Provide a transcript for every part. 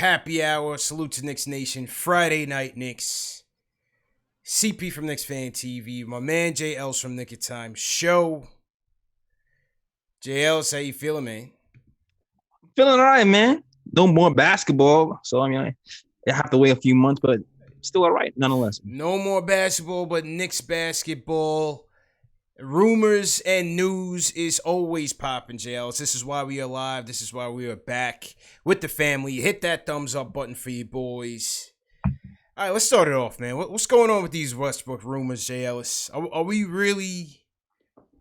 Happy hour. Salute to Knicks Nation. Friday night Knicks. CP from Knicks Fan TV. My man J. Ellis from Nick of Time Show. J. Ellis, how you feeling, man? Feeling all right, man. No more basketball, so I have to wait a few months, but still all right, nonetheless. No more basketball, but Knicks basketball. Rumors and news is always popping, J. Ellis. This is why we are live. This is why we are back with the family. Hit that thumbs up button for you boys. All right, let's start it off, man. What's going on with these Westbrook rumors, J. Ellis? Are we really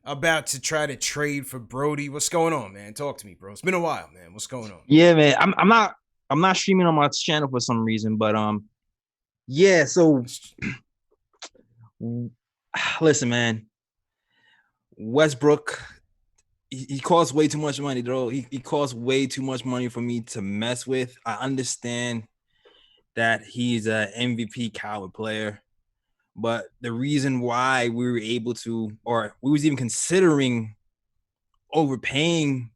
about to try to trade for Brody? What's going on, man? Talk to me, bro. It's been a while, man. What's going on? Yeah, man. I'm not streaming on my channel for some reason, but yeah. So listen, man. Westbrook, he costs way too much money, bro. He costs way too much money for me to mess with. I understand that he's an MVP caliber player, but the reason why we were able to, or we was even considering overpaying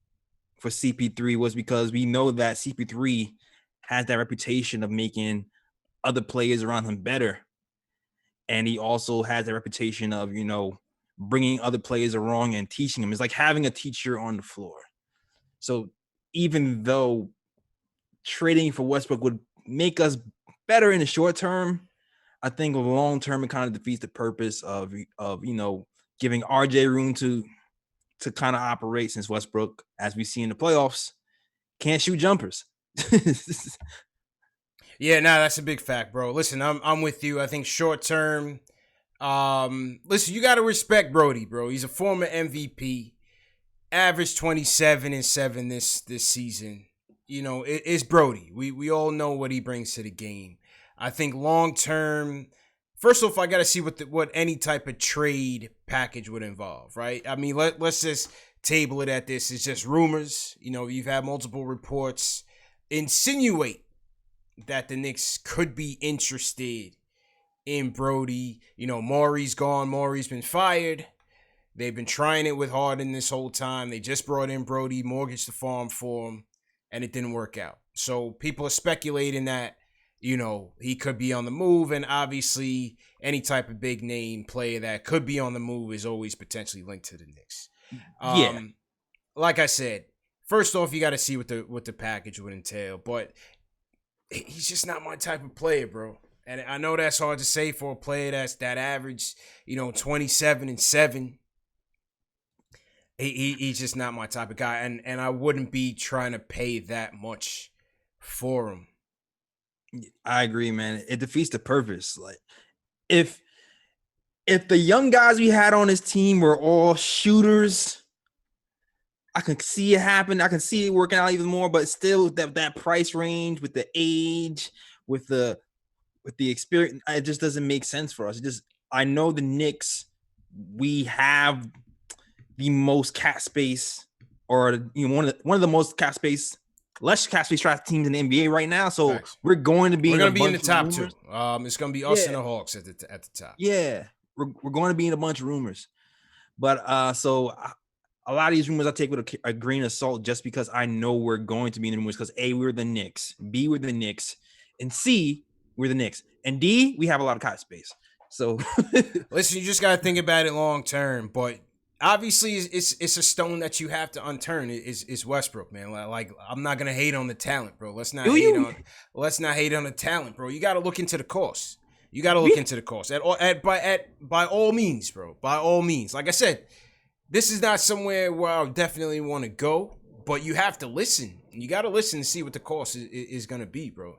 for CP3 was because we know that CP3 has that reputation of making other players around him better. And he also has that reputation of, bringing other players along and teaching them. It's like having a teacher on the floor. So even though trading for Westbrook would make us better in the short term, I think long term it kind of defeats the purpose of giving RJ room to kind of operate, since Westbrook, as we see in the playoffs, can't shoot jumpers. Yeah, that's a big fact, bro. Listen, I'm with you. I think short term, listen, you got to respect Brody, bro. He's a former MVP, averaged 27 and 7 this season. It's Brody. We all know what he brings to the game. I think long term, first off, I got to see what any type of trade package would involve, right? I mean, let's just table it at this. It's just rumors. You've had multiple reports insinuate that the Knicks could be interested in Brody. Maury's gone. Maury's been fired. They've been trying it with Harden this whole time. They just brought in Brody, mortgaged the farm for him, and it didn't work out. So people are speculating that, he could be on the move, and obviously any type of big name player that could be on the move is always potentially linked to the Knicks. Yeah. Like I said, first off, you got to see what the package would entail, but he's just not my type of player, bro. And I know that's hard to say for a player that average, 27 and 7. He's just not my type of guy, and I wouldn't be trying to pay that much for him. I agree, man. It defeats the purpose. Like, if the young guys we had on his team were all shooters, I can see it happen. I can see it working out even more, but still that price range with the age, with the experience, it just doesn't make sense for us. I know the Knicks, we have the most cap space, or one of the most cap space, less cap space draft teams in the NBA right now. So Facts. we're going to be in the top two. It's going to be us and the Hawks at the top. Yeah, we're going to be in a bunch of rumors, but so a lot of these rumors I take with a grain of salt, just because I know we're going to be in the rumors, because A, we're the Knicks, B, we're the Knicks, and C, we're the Knicks, and D, we have a lot of cap space. So listen, you just got to think about it long term, but obviously it's a stone that you have to unturn. Is Westbrook, man. Like, I'm not gonna hate on the talent, bro. Let's not hate on the talent, bro. You got to look into the cost. You got to look into the cost by all means, bro. By all means. Like I said, this is not somewhere where I definitely want to go, but you have to listen. You got to listen to see what the cost is going to be, bro.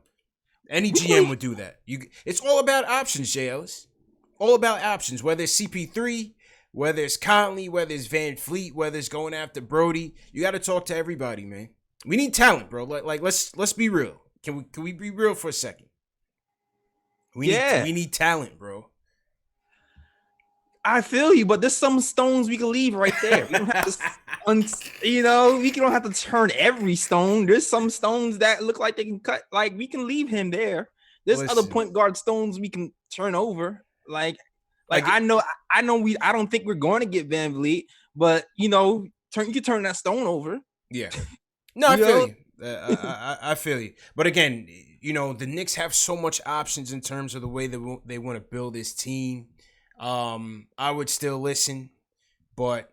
Any GM would do that. It's all about options, J. Ellis. All about options, whether it's CP3, whether it's Conley, whether it's Van Fleet, whether it's going after Brody. You got to talk to everybody, man. We need talent, bro. Like let's be real. Can we be real for a second? We need talent, bro. I feel you, but there's some stones we can leave right there. We don't have to, we don't have to turn every stone. There's some stones that look like they can cut. Like, we can leave him there. There's other point guard stones we can turn over. I don't think we're going to get Van Vliet, but you can turn that stone over. Yeah. No, I feel you. I feel you. But again, the Knicks have so much options in terms of the way that they want to build this team. I would still listen, but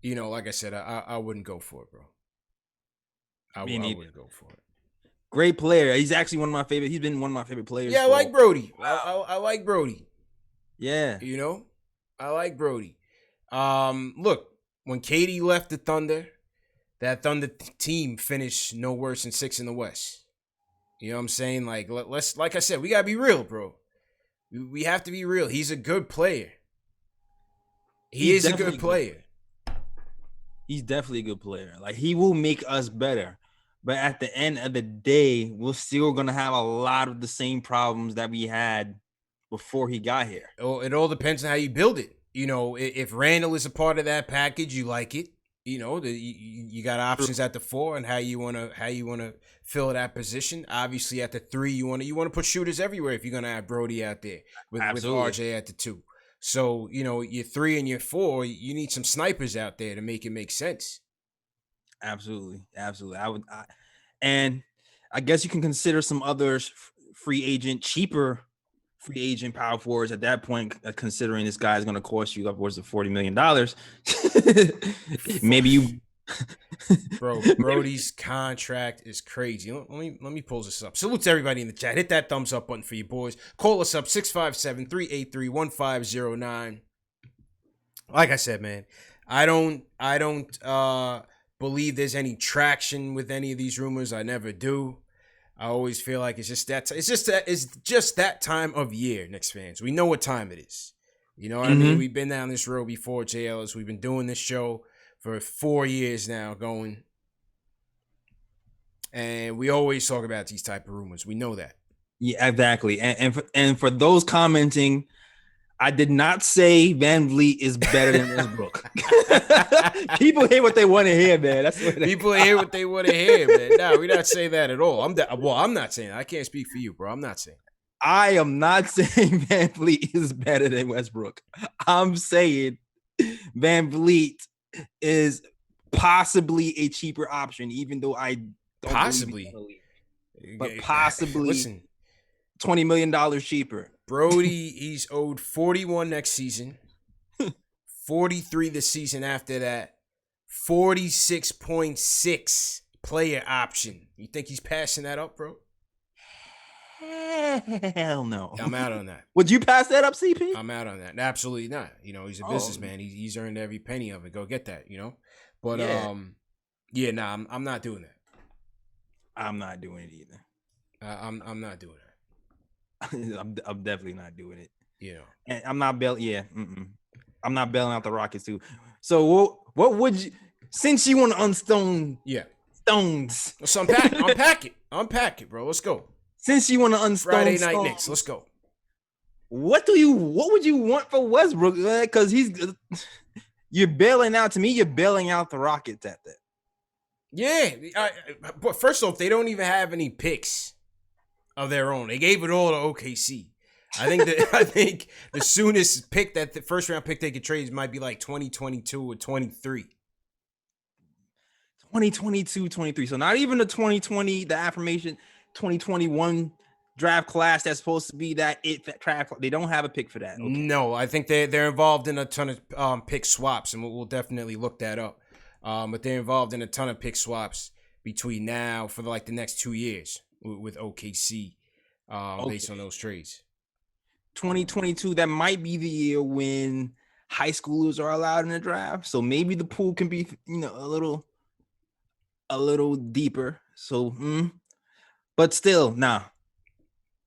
like I said, I wouldn't go for it, bro. I wouldn't go for it. Great player. He's actually one of my favorite. He's been one of my favorite players. Yeah, I like Brody. I like Brody. Yeah. I like Brody. Look, when KD left the Thunder, that Thunder team finished no worse than 6th in the West. You know what I'm saying? Like, like I said, we gotta be real, bro. We have to be real. He's a good player. He's a good player. He's definitely a good player. Like, he will make us better. But at the end of the day, we're still going to have a lot of the same problems that we had before he got here. Oh, it all depends on how you build it. If Randall is a part of that package, you like it. You got options at the 4 and how you wanna fill that position. Obviously, at the 3, you wanna put shooters everywhere if you're gonna have Brody out there with RJ at the 2. So your 3 and your 4, you need some snipers out there to make it make sense. Absolutely. And I guess you can consider some others cheaper free agent power forwards at that point, considering this guy is going to cost you upwards of $40 million. Maybe you, bro. Brody's contract is crazy. Let me pull this up. Salute to everybody in the chat. Hit that thumbs up button for you boys. Call us up 657-383-1509. Like I said, man, I don't believe there's any traction with any of these rumors. I never do. I always feel like it's just that time of year, Knicks fans. We know what time it is. You know what I mean? We've been down this road before, Ellis. We've been doing this show for 4 years now going. And we always talk about these type of rumors. We know that. Yeah, exactly. And for those commenting, I did not say Van Vliet is better than Westbrook. People hear what they want to hear, man. People hear what they want to hear, man. No, we're not saying that at all. I'm not saying that. I can't speak for you, bro. I'm not saying that. I am not saying Van Vliet is better than Westbrook. I'm saying Van Vliet is possibly a cheaper option, even though I don't possibly. But possibly, listen, $20 million cheaper. Brody, he's owed 41 next season, 43 the season after that, 46.6 player option. You think he's passing that up, bro? Hell no. I'm out on that. Would you pass that up, CP? I'm out on that. Absolutely not. He's a businessman. He's earned every penny of it. Go get that, But I'm not doing that. I'm not doing it either. I'm not doing it. I'm definitely not doing it. And I'm not bailing. Yeah, I'm not bailing out the Rockets too. So what would you? Since you want to unstone, stones. So unpack it, bro. Let's go. Since you want to unstone Friday night Knicks, let's go. What would you want for Westbrook? Because you're bailing out. To me, you're bailing out the Rockets at that. Yeah, but first off, they don't even have any picks of their own. They gave it all to OKC. I think the soonest pick the first round pick they could trade might be like 2022 or 23. 2022, 23. So not even the 2020, the affirmation 2021 draft class that's supposed to be that draft. They don't have a pick for that. Okay. No, I think they're involved in a ton of pick swaps, and we'll definitely look that up. But they're involved in a ton of pick swaps between now for the next 2 years with OKC, based on those trades. 2022, that might be the year when high schoolers are allowed in the draft. So maybe the pool can be, a little deeper. So, but still, nah.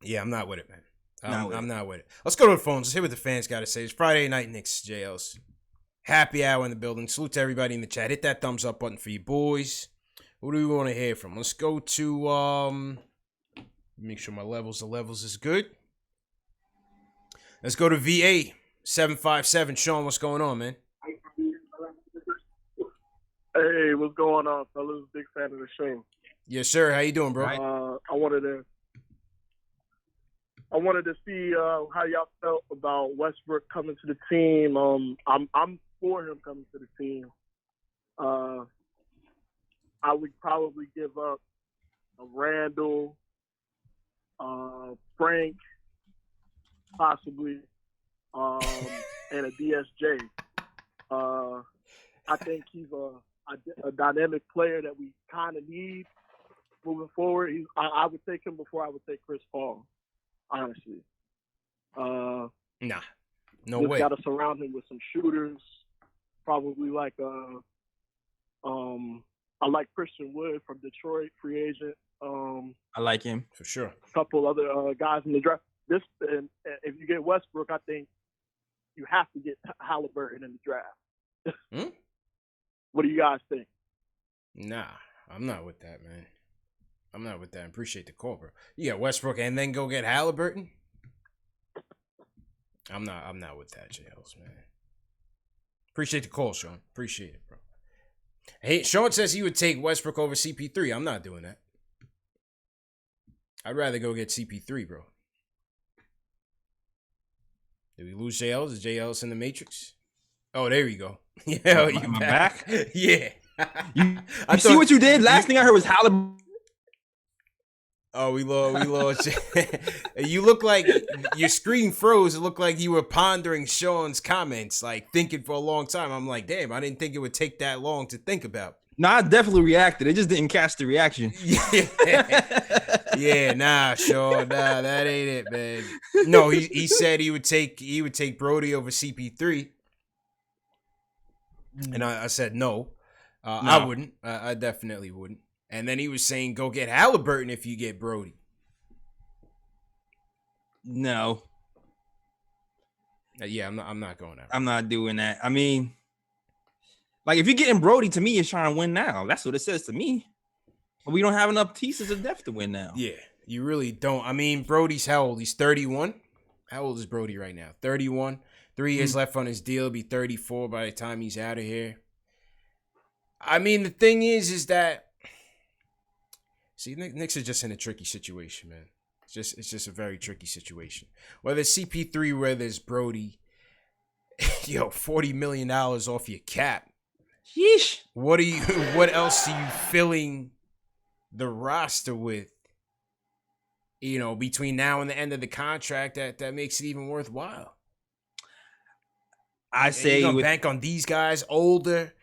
Yeah, I'm not with it, man. I'm not with it. Let's go to the phones. Let's hear what the fans got to say. It's Friday night Knicks, JLs. Happy hour in the building. Salute to everybody in the chat. Hit that thumbs up button for you boys. Who do we want to hear from? Let's go to make sure the levels is good. Let's go to VA 757. Sean, what's going on, man? Hey, what's going on, fellas? Big fan of the show. Yes, sir. How you doing, bro? I wanted to see how y'all felt about Westbrook coming to the team. I'm for him coming to the team. I would probably give up a Randall, Frank, possibly, and a DSJ. I think he's a dynamic player that we kind of need moving forward. I would take him before I would take Chris Paul, honestly. Nah, no just way. Got to surround him with some shooters, probably like I like Christian Wood from Detroit, free agent. I like him for sure. A couple other guys in the draft. And if you get Westbrook, I think you have to get Halliburton in the draft. What do you guys think? Nah, I'm not with that, man. I'm not with that. I appreciate the call, bro. You got Westbrook and then go get Halliburton? I'm not with that, JLs, man. Appreciate the call, Sean. Appreciate it, bro. Hey, Sean says he would take Westbrook over CP3. I'm not doing that. I'd rather go get CP3, bro. Did we lose JLs? Is JLs in the Matrix? Oh, there you go. Yeah, you back? Yeah. You see what you did? Last thing I heard was Halliburton. Oh, we lost. You look like your screen froze. It looked like you were pondering Sean's comments, like thinking for a long time. I'm like, damn, I didn't think it would take that long to think about. No, I definitely reacted. It just didn't catch the reaction. Yeah, nah, Sean, nah, that ain't it, man. No, he said he would take Brody over CP3, and I said no. I wouldn't. I definitely wouldn't. And then he was saying, go get Halliburton if you get Brody. No. Yeah, I'm not going that. I'm not doing that. I mean, like, if you're getting Brody, to me, you're trying to win now. That's what it says to me. But we don't have enough pieces of depth to win now. Yeah, you really don't. I mean, Brody's how old? He's 31. How old is Brody right now? 31. 3 years left on his deal. He'll be 34 by the time he's out of here. I mean, the thing is that, see, Knicks are just in a tricky situation, man. It's just a very tricky situation. Whether it's CP3, whether it's Brody, $40 million off your cap. Yeesh. What else are you filling the roster with? Between now and the end of the contract, that makes it even worthwhile. I say you're gonna bank on these guys older.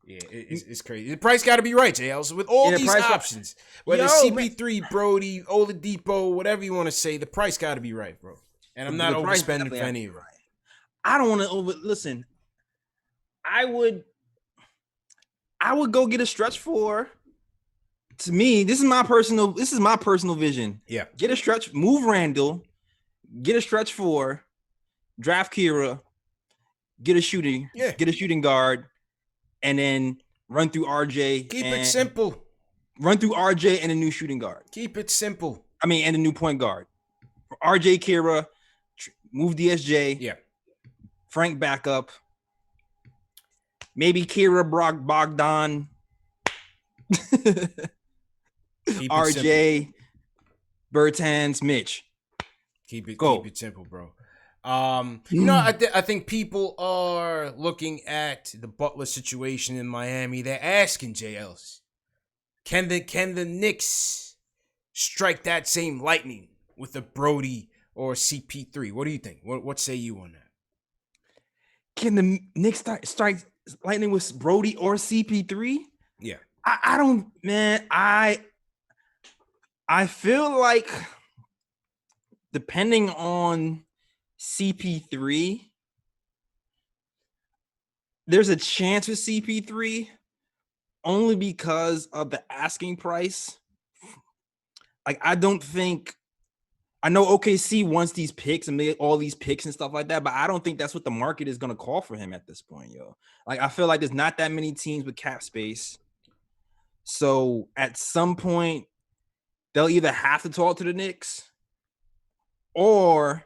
Yeah, it's crazy. The price got to be right, JL. So with all these options, whether CP3, Brody, Oladipo, whatever you want to say, the price got to be right, bro. And I'm not overspending for any of it. I don't want to listen. I would go get a stretch four. To me, this is my personal vision. Yeah. Get a stretch, move Randall, get a stretch four, draft Kira, get a shooting guard. And then run through RJ. Keep it simple. Run through RJ and a new shooting guard. Keep it simple. And a new point guard. RJ, Kira, move DSJ. Yeah. Frank back up. Maybe Kira, Bogdan. RJ, Bertans, Mitch. Keep it simple, bro. I think people are looking at the Butler situation in Miami. They're asking J. Ellis, can the Knicks strike that same lightning with a Brody or CP3? What do you think? What say you on that? Can the Knicks strike lightning with Brody or CP3? Yeah, I don't, man. I feel like depending on CP3, there's a chance with CP3 only because of the asking price. Like, I know OKC wants these picks and all these picks and stuff like that, but I don't think that's what the market is going to call for him at this point, yo. Like, I feel like there's not that many teams with cap space. So at some point, they'll either have to talk to the Knicks or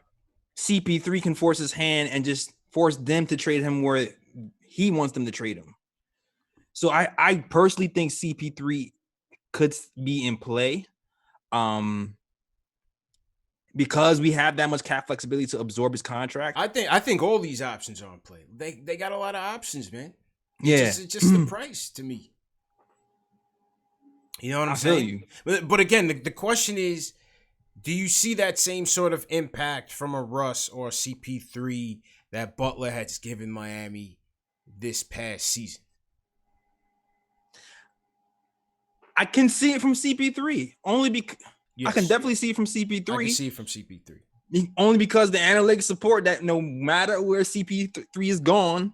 CP3 can force his hand and just force them to trade him where he wants them to trade him. So I personally think CP3 could be in play because we have that much cap flexibility to absorb his contract. I think all these options are in play. They got a lot of options, man. Yeah. It's just the price to me. You know what I'm I feel saying? you. But again, the question is, do you see that same sort of impact from a Russ or a CP3 that Butler has given Miami this past season? I can see it from CP3 only because Yes. I can definitely see it from I CP3. can see it from CP3. Only because the analytics support that no matter where CP3 is gone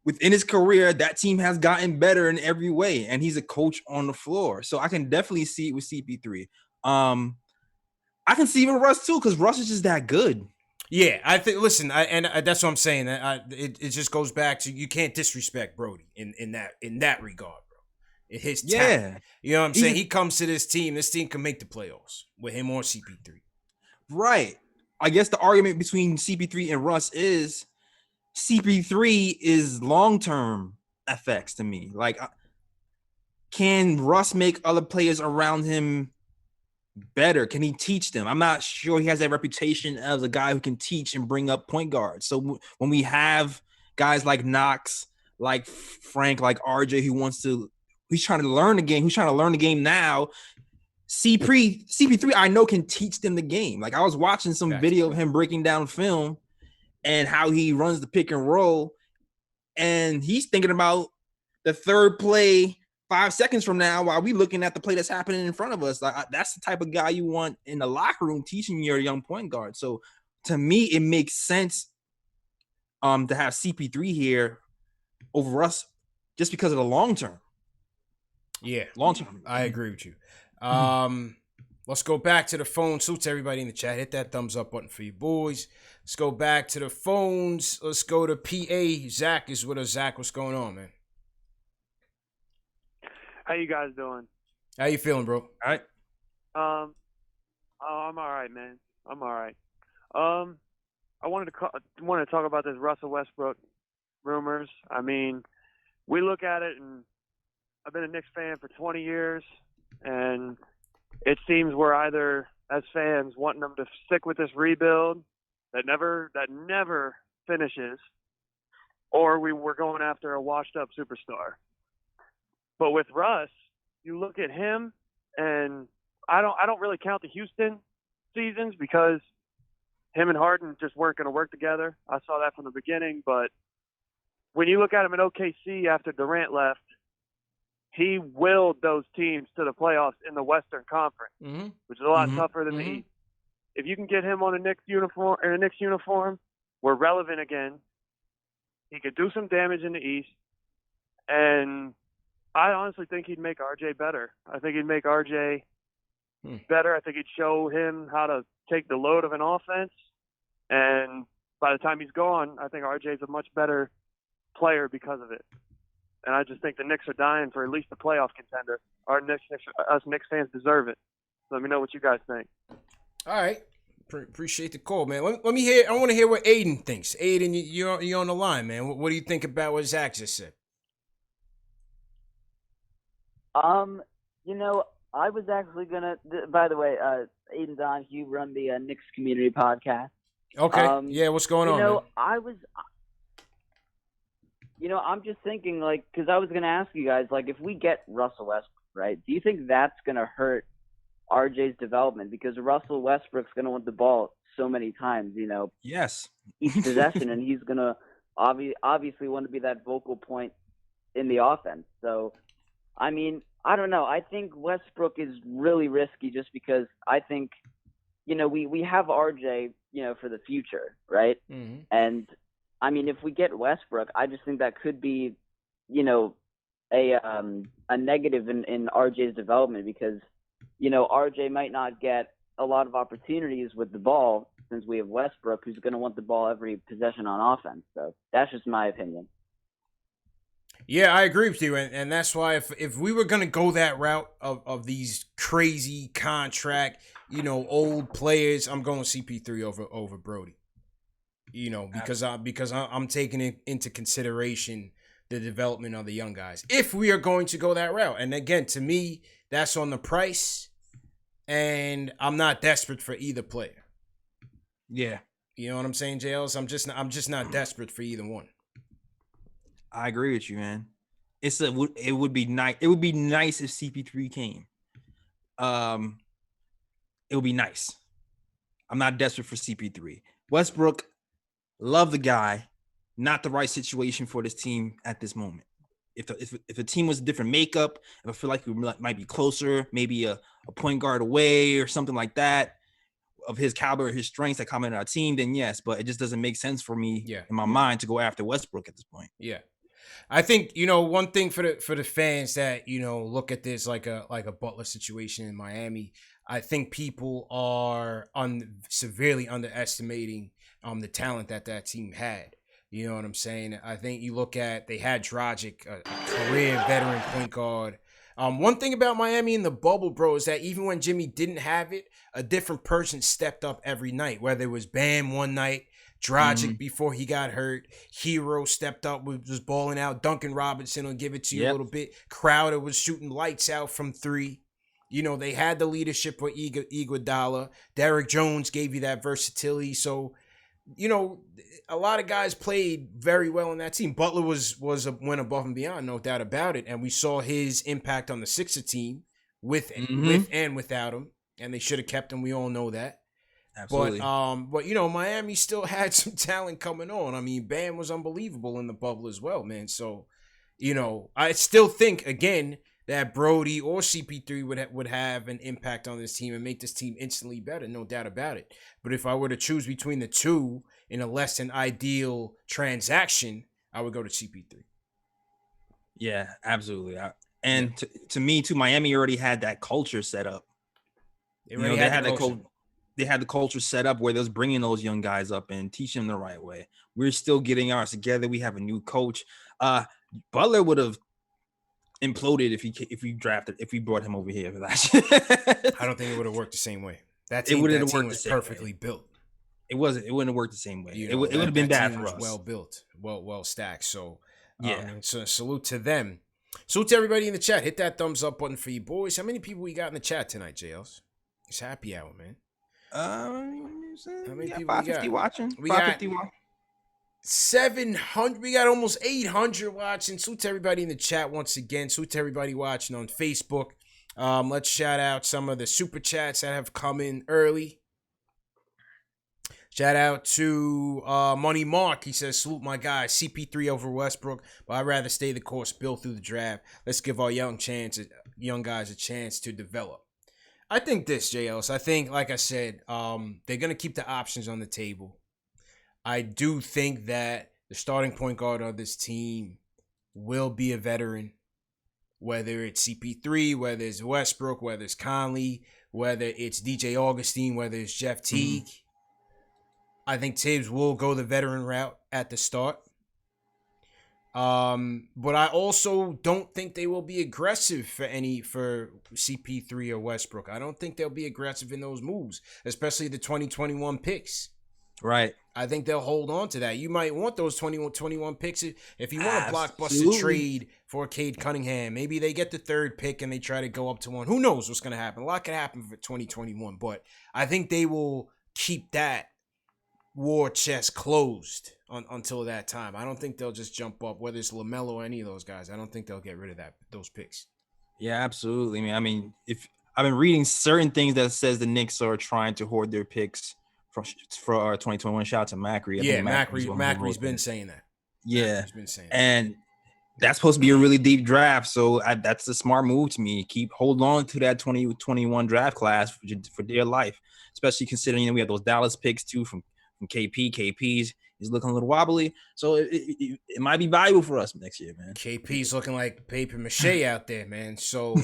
within his career, that team has gotten better in every way, and he's a coach on the floor. So I can definitely see it with CP3. I can see it with Russ too, because Russ is just that good. Yeah, I think. Listen, that's what I'm saying. It just goes back to, you can't disrespect Brody in that regard, bro. His talent. You know what I'm saying? He comes to this team. This team can make the playoffs with him or CP3. Right. I guess the argument between CP3 and Russ is CP3 is long-term effects to me. Like, can Russ make other players around him better? Can he teach them? I'm not sure he has that reputation as a guy who can teach and bring up point guards. So when we have guys like Knox, like Frank, like RJ, who's trying to learn the game now, CP3 I know can teach them the game. Like, I was watching some video of him breaking down film and how he runs the pick and roll, and he's thinking about the third play 5 seconds from now while we looking at the play that's happening in front of us. Like, that's the type of guy you want in the locker room teaching your young point guard. So to me, it makes sense to have CP3 here over us just because of the long term. Yeah, long term. I agree with you. Let's go back to the phone. Salute to everybody in the chat. Hit that thumbs up button for you boys. Let's go back to the phones. Let's go to PA. Zach is with us. Zach, what's going on, man? How you guys doing? How you feeling, bro? All right. I'm all right, man. I'm all right. I wanted to talk about this Russell Westbrook rumors. I mean, we look at it, and I've been a Knicks fan for 20 years, and it seems we're either, as fans, wanting them to stick with this rebuild that never finishes, or we're going after a washed-up superstar. But with Russ, you look at him, and I don't really count the Houston seasons because him and Harden just weren't going to work together. I saw that from the beginning. But when you look at him in OKC after Durant left, he willed those teams to the playoffs in the Western Conference, which is a lot tougher than the East. If you can get him on a Knicks uniform, we're relevant again. He could do some damage in the East, and I honestly think he'd make RJ better. I think he'd make RJ better. I think he'd show him how to take the load of an offense. And by the time he's gone, I think RJ's a much better player because of it. And I just think the Knicks are dying for at least a playoff contender. Us Knicks fans deserve it. Let me know what you guys think. All right. Appreciate the call, man. Let me hear. I want to hear what Aiden thinks. Aiden, you're on the line, man. What do you think about what Zach just said? I was actually gonna. By the way, Aiden Don, you run the Knicks Community Podcast. Okay. Yeah. What's going on? Man? I'm just thinking, like, because I was gonna ask you guys, like, if we get Russell Westbrook, right? Do you think that's gonna hurt RJ's development? Because Russell Westbrook's gonna want the ball so many times, Yes. each possession, and he's gonna obviously want to be that vocal point in the offense. So, I mean, I don't know. I think Westbrook is really risky just because I think, we have RJ, for the future, right? Mm-hmm. And, I mean, if we get Westbrook, I just think that could be, a negative in RJ's development because, RJ might not get a lot of opportunities with the ball since we have Westbrook, who's going to want the ball every possession on offense. So that's just my opinion. Yeah, I agree with you, and that's why if we were gonna go that route of these crazy contract, old players, I'm going CP3 over Brody. Because I'm taking it into consideration the development of the young guys. If we are going to go that route, and again, to me, that's on the price, and I'm not desperate for either player. Yeah. You know what I'm saying, JLs? I'm just not desperate for either one. I agree with you, man. It would be nice. It would be nice if CP3 came. it would be nice. I'm not desperate for CP3. Westbrook, love the guy, not the right situation for this team at this moment. If the team was a different makeup, if I feel like we might be closer, maybe a point guard away or something like that, of his caliber, his strengths that come in our team, then yes. But it just doesn't make sense for me in my mind to go after Westbrook at this point. Yeah. I think, one thing for the fans that, look at this like a Butler situation in Miami, I think people are severely underestimating the talent that team had. You know what I'm saying? I think you look at, they had Dragic, a career veteran point guard. One thing about Miami in the bubble, bro, is that even when Jimmy didn't have it, a different person stepped up every night, whether it was Bam one night, Dragic before he got hurt, Hero stepped up, was balling out, Duncan Robinson will give it to you a little bit, Crowder was shooting lights out from three. They had the leadership with Iguodala, Derrick Jones gave you that versatility, so a lot of guys played very well in that team. Butler was went above and beyond, no doubt about it. And we saw his impact on the Sixer team with and without him. And they should have kept him. We all know that. Absolutely. But Miami still had some talent coming on. I mean, Bam was unbelievable in the bubble as well, man. So, I still think again that Brody or CP3 would have an impact on this team and make this team instantly better, no doubt about it. But if I were to choose between the two in a less than ideal transaction, I would go to CP3. Yeah, absolutely. To me, too, Miami already had that culture set up. They had the culture set up where they was bringing those young guys up and teaching them the right way. We're still getting ours together. We have a new coach. Butler would have imploded if we brought him over here for that. I don't think it would have worked the same way. That team was perfectly built. It wouldn't have worked the same way. It would have been bad for us. Well built, well stacked. So so salute to them. Salute to everybody in the chat. Hit that thumbs up button for you boys. How many people we got in the chat tonight, JLs? It's happy hour, man. How many people 550 watching? We got 700. We got almost 800 watching. Salute to everybody in the chat once again. Salute to everybody watching on Facebook. Let's shout out some of the super chats that have come in early. Shout out to Money Mark. He says, salute my guy, CP3 over Westbrook, but I'd rather stay the course built through the draft. Let's give our young guys a chance to develop. I think this, JLs. I think, like I said, they're going to keep the options on the table. I do think that the starting point guard of this team will be a veteran, whether it's CP3, whether it's Westbrook, whether it's Conley, whether it's DJ Augustine, whether it's Jeff Teague. I think Tibbs will go the veteran route at the start. But I also don't think they will be aggressive for CP3 or Westbrook. I don't think they'll be aggressive in those moves, especially the 2021 picks. Right. I think they'll hold on to that. You might want those 21 picks if you want a blockbuster trade for Cade Cunningham. Maybe they get the third pick and they try to go up to one. Who knows what's going to happen? A lot can happen for 2021, but I think they will keep that war chest closed until that time. I don't think they'll just jump up, whether it's LaMelo or any of those guys. I don't think they'll get rid of those picks. Yeah, absolutely. I mean, if I've been reading certain things that says the Knicks are trying to hoard their picks for our 2021. Shout out to Macri. Macri's been saying that. Yeah, he's been saying and that's supposed to be a really deep draft. So that's a smart move to me. Hold on to that 2021 draft class for dear life, especially considering we have those Dallas picks too from KP. KP's is looking a little wobbly, so it might be valuable for us next year, man. KP's looking like paper mache out there, man. So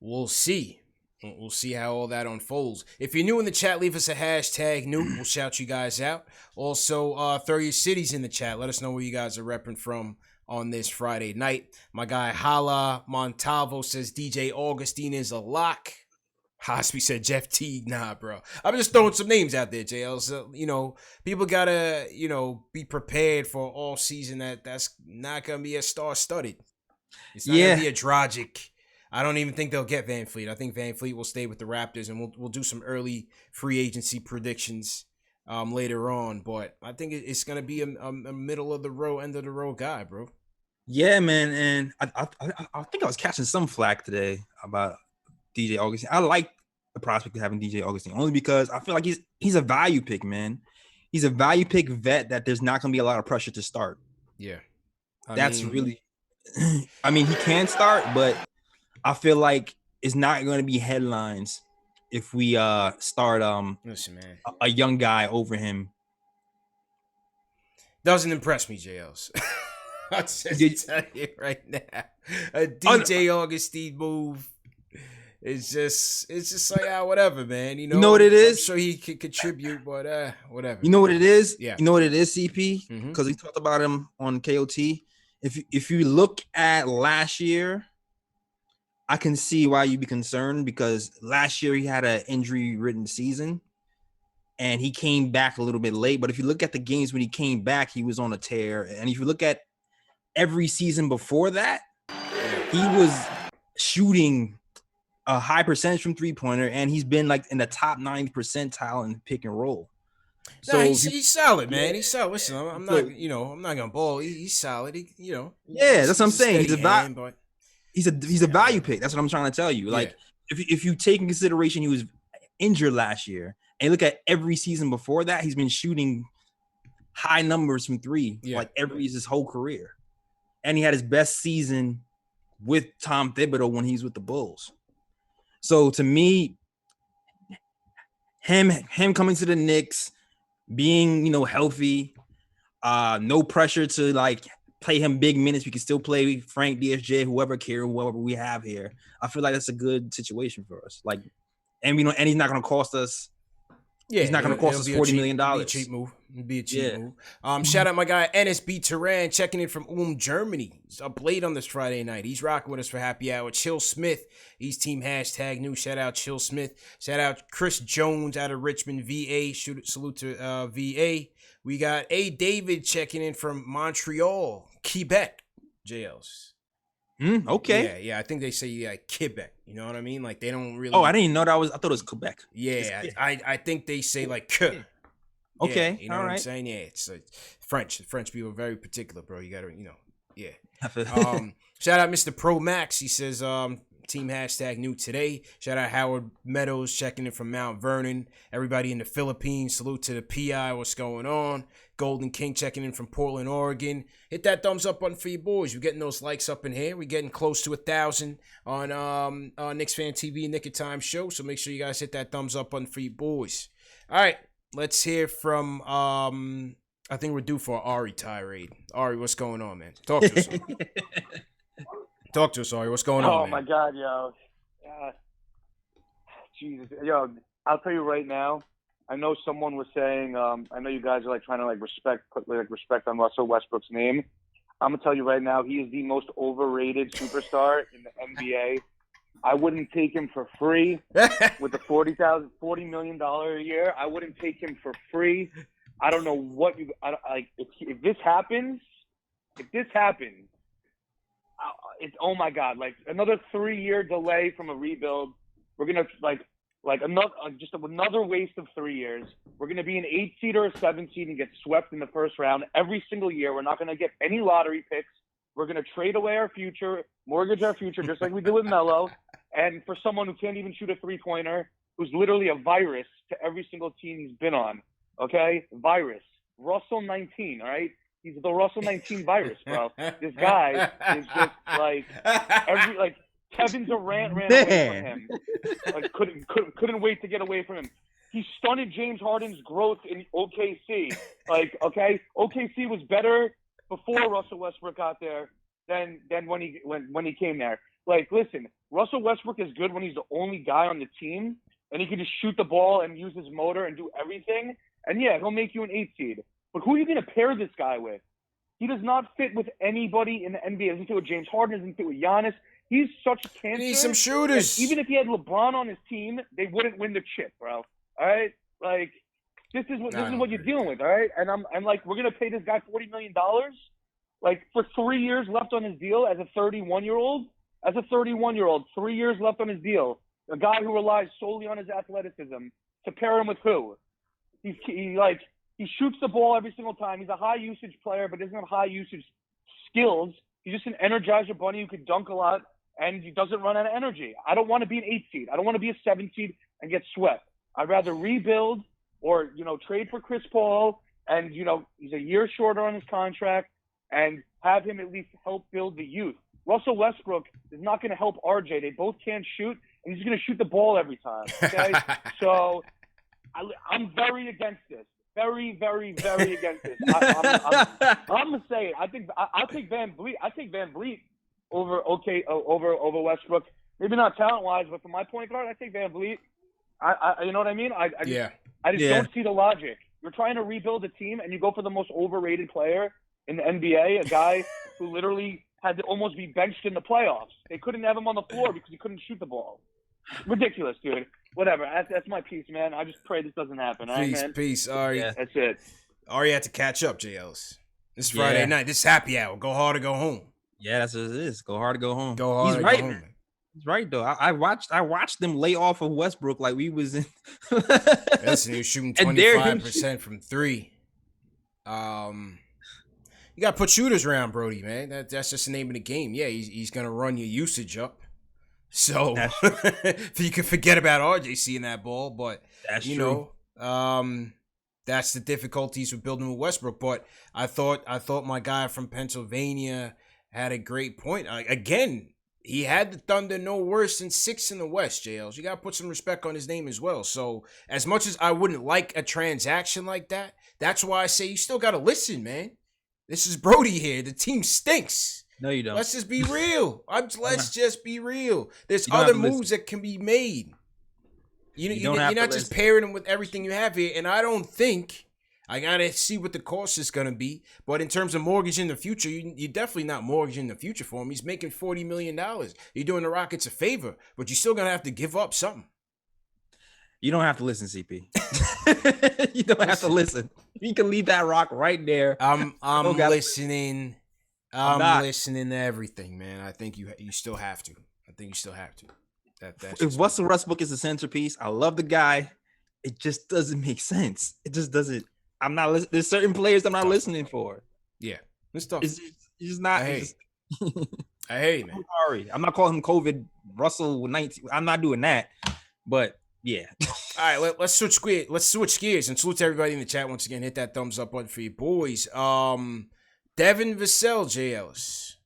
we'll see. We'll see how all that unfolds. If you're new in the chat, leave us a hashtag new. We'll shout you guys out. Also, throw your cities in the chat. Let us know where you guys are repping from on this Friday night. My guy Hala Montalvo says DJ Augustine is a lock. Hospi said Jeff Teague. Nah, bro. I'm just throwing some names out there, JL. So, people got to, be prepared for all season that's not going to be a star-studded. It's not going to be a Dragic. I don't even think they'll get Van Fleet. I think Van Fleet will stay with the Raptors, and we'll do some early free agency predictions later on. But I think it's going to be a middle of the row, end of the row guy, bro. Yeah, man. And I think I was catching some flack today about DJ Augustine. I like the prospect of having DJ Augustine only because I feel like he's a value pick, man. He's a value pick vet that there's not going to be a lot of pressure to start. Yeah. Really, I mean, he can start, but I feel like it's not going to be headlines if we start listen, man, a young guy over him. Doesn't impress me, JLs. I'll just tell you right now. A DJ Augustine move is just like, whatever, man. You know what it is? I'm sure he could contribute, but whatever. You know what it is? Yeah. You know what it is, CP? Because we talked about him on KOT. If you look at last year, I can see why you'd be concerned because last year he had an injury-ridden season and he came back a little bit late. But if you look at the games when he came back, he was on a tear. And if you look at every season before that, he was shooting a high percentage from three-pointer, and he's been like in the top 90th percentile in pick and roll. So he's solid, man. He's solid. Listen, I'm not gonna ball. He's solid. That's what I'm saying. He's a value pick. That's what I'm trying to tell you. Like if you take in consideration he was injured last year, and you look at every season before that, he's been shooting high numbers from three, like his whole career. And he had his best season with Tom Thibodeau when he's with the Bulls. So to me, him coming to the Knicks, being healthy, no pressure to like play him big minutes. We can still play Frank, DSJ, whoever we have here. I feel like that's a good situation for us. Like, and he's not going to cost us. Yeah, he's not going to cost us $40 million. Be a cheap move. Be a cheap move. Shout out my guy NSB Turan checking in from Germany. He's up late on this Friday night. He's rocking with us for happy hour. Chill Smith. He's team #new. Shout out Chill Smith. Shout out Chris Jones out of Richmond, VA. Salute to VA. We got A. David checking in from Montreal, Quebec. JLs. Okay. Yeah. I think they say Quebec. You know what I mean? Like they don't really. Oh, I didn't even know that was. I thought it was Quebec. Yeah, I think they say like K. Okay, you know what I'm saying? Yeah, it's French. The French people are very particular, bro. You gotta, yeah. Shout out Mr. Pro Max. He says, team #new today. Shout out Howard Meadows checking in from Mount Vernon. Everybody in the Philippines. Salute to the PI. What's going on? Golden King checking in from Portland, Oregon. Hit that thumbs up button for you boys. We're getting those likes up in here. We're getting close to 1,000 on KnicksFanTV Nick of Time show. So make sure you guys hit that thumbs up button for you boys. All right, let's hear from. I think we're due for an Ari tirade. Ari, what's going on, man? Talk to us. Talk to us, Ari. What's going on? Oh my God, yo. Jesus, yo. I'll tell you right now. I know someone was saying, I know you guys are like trying to put respect on Russell Westbrook's name. I'm gonna tell you right now, he is the most overrated superstar in the NBA. I wouldn't take him for free with the $40 million a year. I wouldn't take him for free. I don't know what if this happens, it's oh my God, like another 3-year delay from a rebuild. We're gonna another waste of 3 years. We're going to be an 8 seed or a 7 seed and get swept in the first round every single year. We're not going to get any lottery picks. We're going to trade away our future, mortgage our future, just like we did with Melo. And for someone who can't even shoot a three-pointer, who's literally a virus to every single team he's been on, okay? Virus. Russell 19, all right? He's the Russell 19 virus, bro. This guy is just Kevin Durant ran away from him. Like couldn't wait to get away from him. He stunted James Harden's growth in OKC. Like, okay, OKC was better before Russell Westbrook got there than when he came there. Like, listen, Russell Westbrook is good when he's the only guy on the team and he can just shoot the ball and use his motor and do everything. And yeah, he'll make you an 8 seed. But who are you going to pair this guy with? He does not fit with anybody in the NBA. He doesn't fit with James Harden. Doesn't fit with Giannis. He's such a cancer. He needs some shooters. Even if he had LeBron on his team, they wouldn't win the chip, bro. All right, like this is what you're dealing with. All right, and I'm like, we're gonna pay this guy $40 million, like for 3 years left on his deal as a 31-year-old. 3 years left on his deal. A guy who relies solely on his athleticism to pair him with who? He shoots the ball every single time. He's a high usage player, but doesn't have high usage skills. He's just an Energizer bunny who could dunk a lot. and he doesn't run out of energy. I don't want to be an 8 seed. I don't want to be a 7 seed and get swept. I'd rather rebuild or, trade for Chris Paul and, he's a year shorter on his contract and have him at least help build the youth. Russell Westbrook is not going to help RJ. They both can't shoot, and he's going to shoot the ball every time. Okay, so I'm very against this. Very, very, very against this. I'm gonna say it. I'll take Van Vliet. I take Van Vliet over Westbrook. Maybe not talent wise, but for my point guard, I take Van Vliet. You know what I mean? I just don't see the logic. You're trying to rebuild a team, and you go for the most overrated player in the NBA, a guy who literally had to almost be benched in the playoffs. They couldn't have him on the floor because he couldn't shoot the ball. Ridiculous, dude. Whatever. That's my piece, man. I just pray this doesn't happen. Peace, Ari. Yeah. That's it. Ari had to catch up, J. Ellis. This Friday night. This happy hour. Go hard or go home. Yeah, that's what it is. Go hard or go home. Go hard He's or right, go home. man. He's right though. I watched them lay off of Westbrook like we was in. Listen, he was shooting 25% from 3. You got to put shooters around Brody, man. That's just the name of the game. Yeah, he's going to run your usage up. So you can forget about RJ seeing that ball, but that's the difficulties with building with Westbrook. But I thought my guy from Pennsylvania had a great point. Again, he had the Thunder no worse than 6 in the West, JLs. You got to put some respect on his name as well. So as much as I wouldn't like a transaction like that, that's why I say you still got to listen, man. This is Brody here. The team stinks. No, you don't. Let's just be real. Let's just be real. There's other moves that can be made. You're not just pairing them with everything you have here. And I don't think, I got to see what the cost is going to be. But in terms of mortgaging the future, you're definitely not mortgaging the future for him. He's making $40 million. You're doing the Rockets a favor, but you're still going to have to give up something. You don't have to listen, CP. You don't have to listen. You can leave that rock right there. I'm listening. I'm listening to everything, man. I think you still have to. If Russell Westbrook is the centerpiece, I love the guy. It just doesn't make sense. It just doesn't. I'm not listening. There's certain players I'm not listening for. Yeah, it's tough. It's just not. I hate, man. I'm sorry. I'm not calling him COVID Russell 19. I'm not doing that. But yeah. All right, let's switch gears. Let's switch gears and salute to everybody in the chat once again. Hit that thumbs up button for your boys. Devin Vassell, J. Ellis,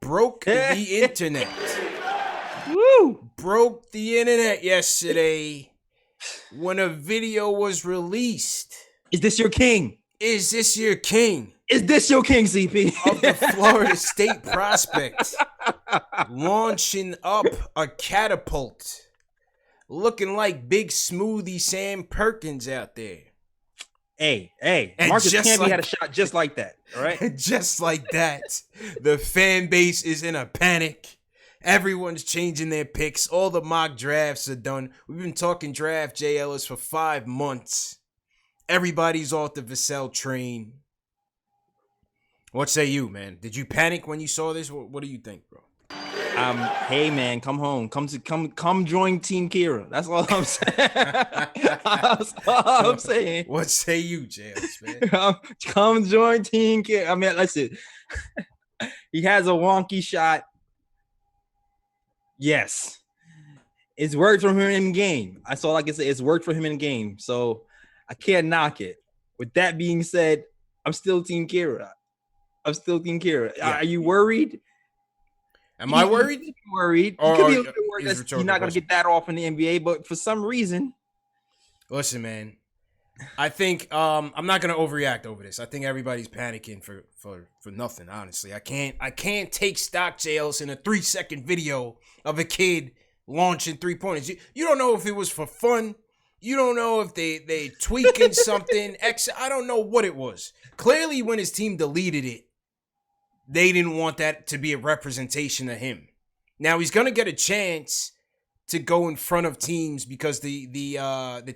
broke the internet. Woo! Broke the internet yesterday when a video was released. Is this your king? Is this your king? Is this your king, CP? Of the Florida State prospect launching up a catapult. Looking like Big Smoothie Sam Perkins out there. Hey, and Marcus Camby had a shot just like that, all right? Just like that. The fan base is in a panic. Everyone's changing their picks. All the mock drafts are done. We've been talking draft J. Ellis for 5 months. Everybody's off the Vassell train. What say you, man? Did you panic when you saw this? What do you think, bro? Hey man, come home. Come join Team Kira. That's all I'm saying. That's all I'm saying. What say you, James, man? Come join Team Kira. I mean, listen. He has a wonky shot. Yes. It's worked for him in game. That's all I can say. It's worked for him in game. So I can't knock it. With that being said, I'm still Team Kira. Yeah. Are you worried? Am I worried? Worried. You could be a little bit worried that you're not going to get that off in the NBA, but for some reason. Listen, man. I think I'm not going to overreact over this. I think everybody's panicking for nothing, honestly. I can't take stock, JLs, in a 3-second video of a kid launching 3-pointers. You don't know if it was for fun. You don't know if they tweaking something. I don't know what it was. Clearly, when his team deleted it, they didn't want that to be a representation of him. Now he's gonna get a chance to go in front of teams because the